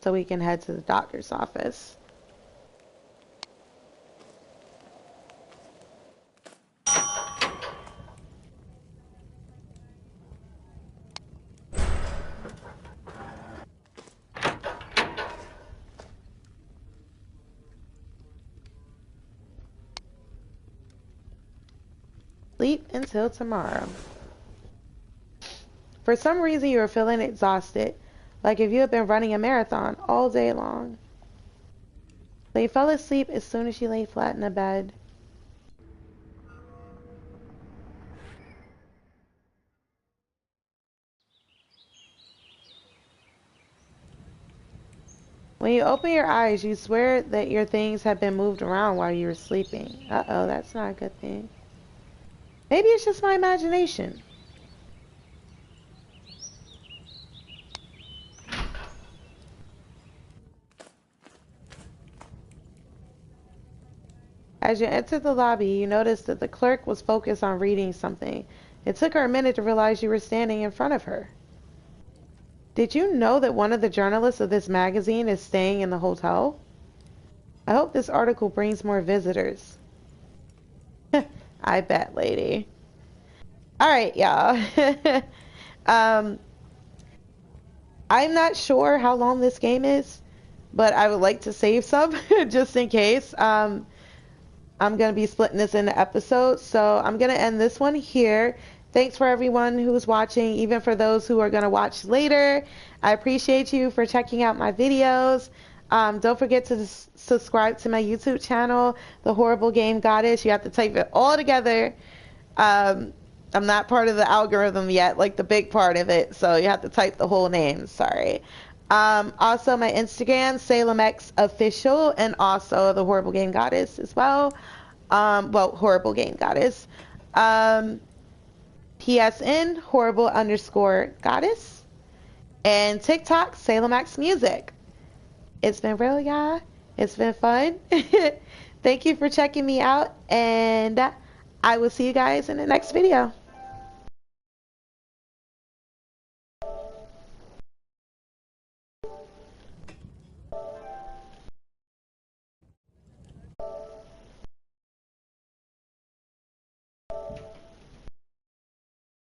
so we can head to the doctor's office. Sleep until tomorrow. For some reason you are feeling exhausted, like if you had been running a marathon all day long. So you fell asleep as soon as you lay flat in the bed. When you open your eyes, you swear that your things have been moved around while you were sleeping. Uh-oh, that's not a good thing. Maybe it's just my imagination. As you entered the lobby, you noticed that the clerk was focused on reading something. It took her a minute to realize you were standing in front of her. Did you know that one of the journalists of this magazine is staying in the hotel? I hope this article brings more visitors. I bet, lady. Alright, y'all. um, I'm not sure how long this game is, but I would like to save some just in case. I'm going to be splitting this into episodes, so I'm going to end this one here. Thanks for everyone who's watching, even for those who are going to watch later. I appreciate you for checking out my videos. Don't forget to subscribe to my YouTube channel, The Horrible Game Goddess. You have to type it all together. I'm not part of the algorithm yet, like the big part of it, so you have to type the whole name. Sorry. Also, my Instagram, SalemX Official, and also The Horrible Game Goddess as well. Well, Horrible Game Goddess. PSN, horrible_goddess. And TikTok, SalemX Music. It's been real, y'all. It's been fun. Thank you for checking me out, and I will see you guys in the next video.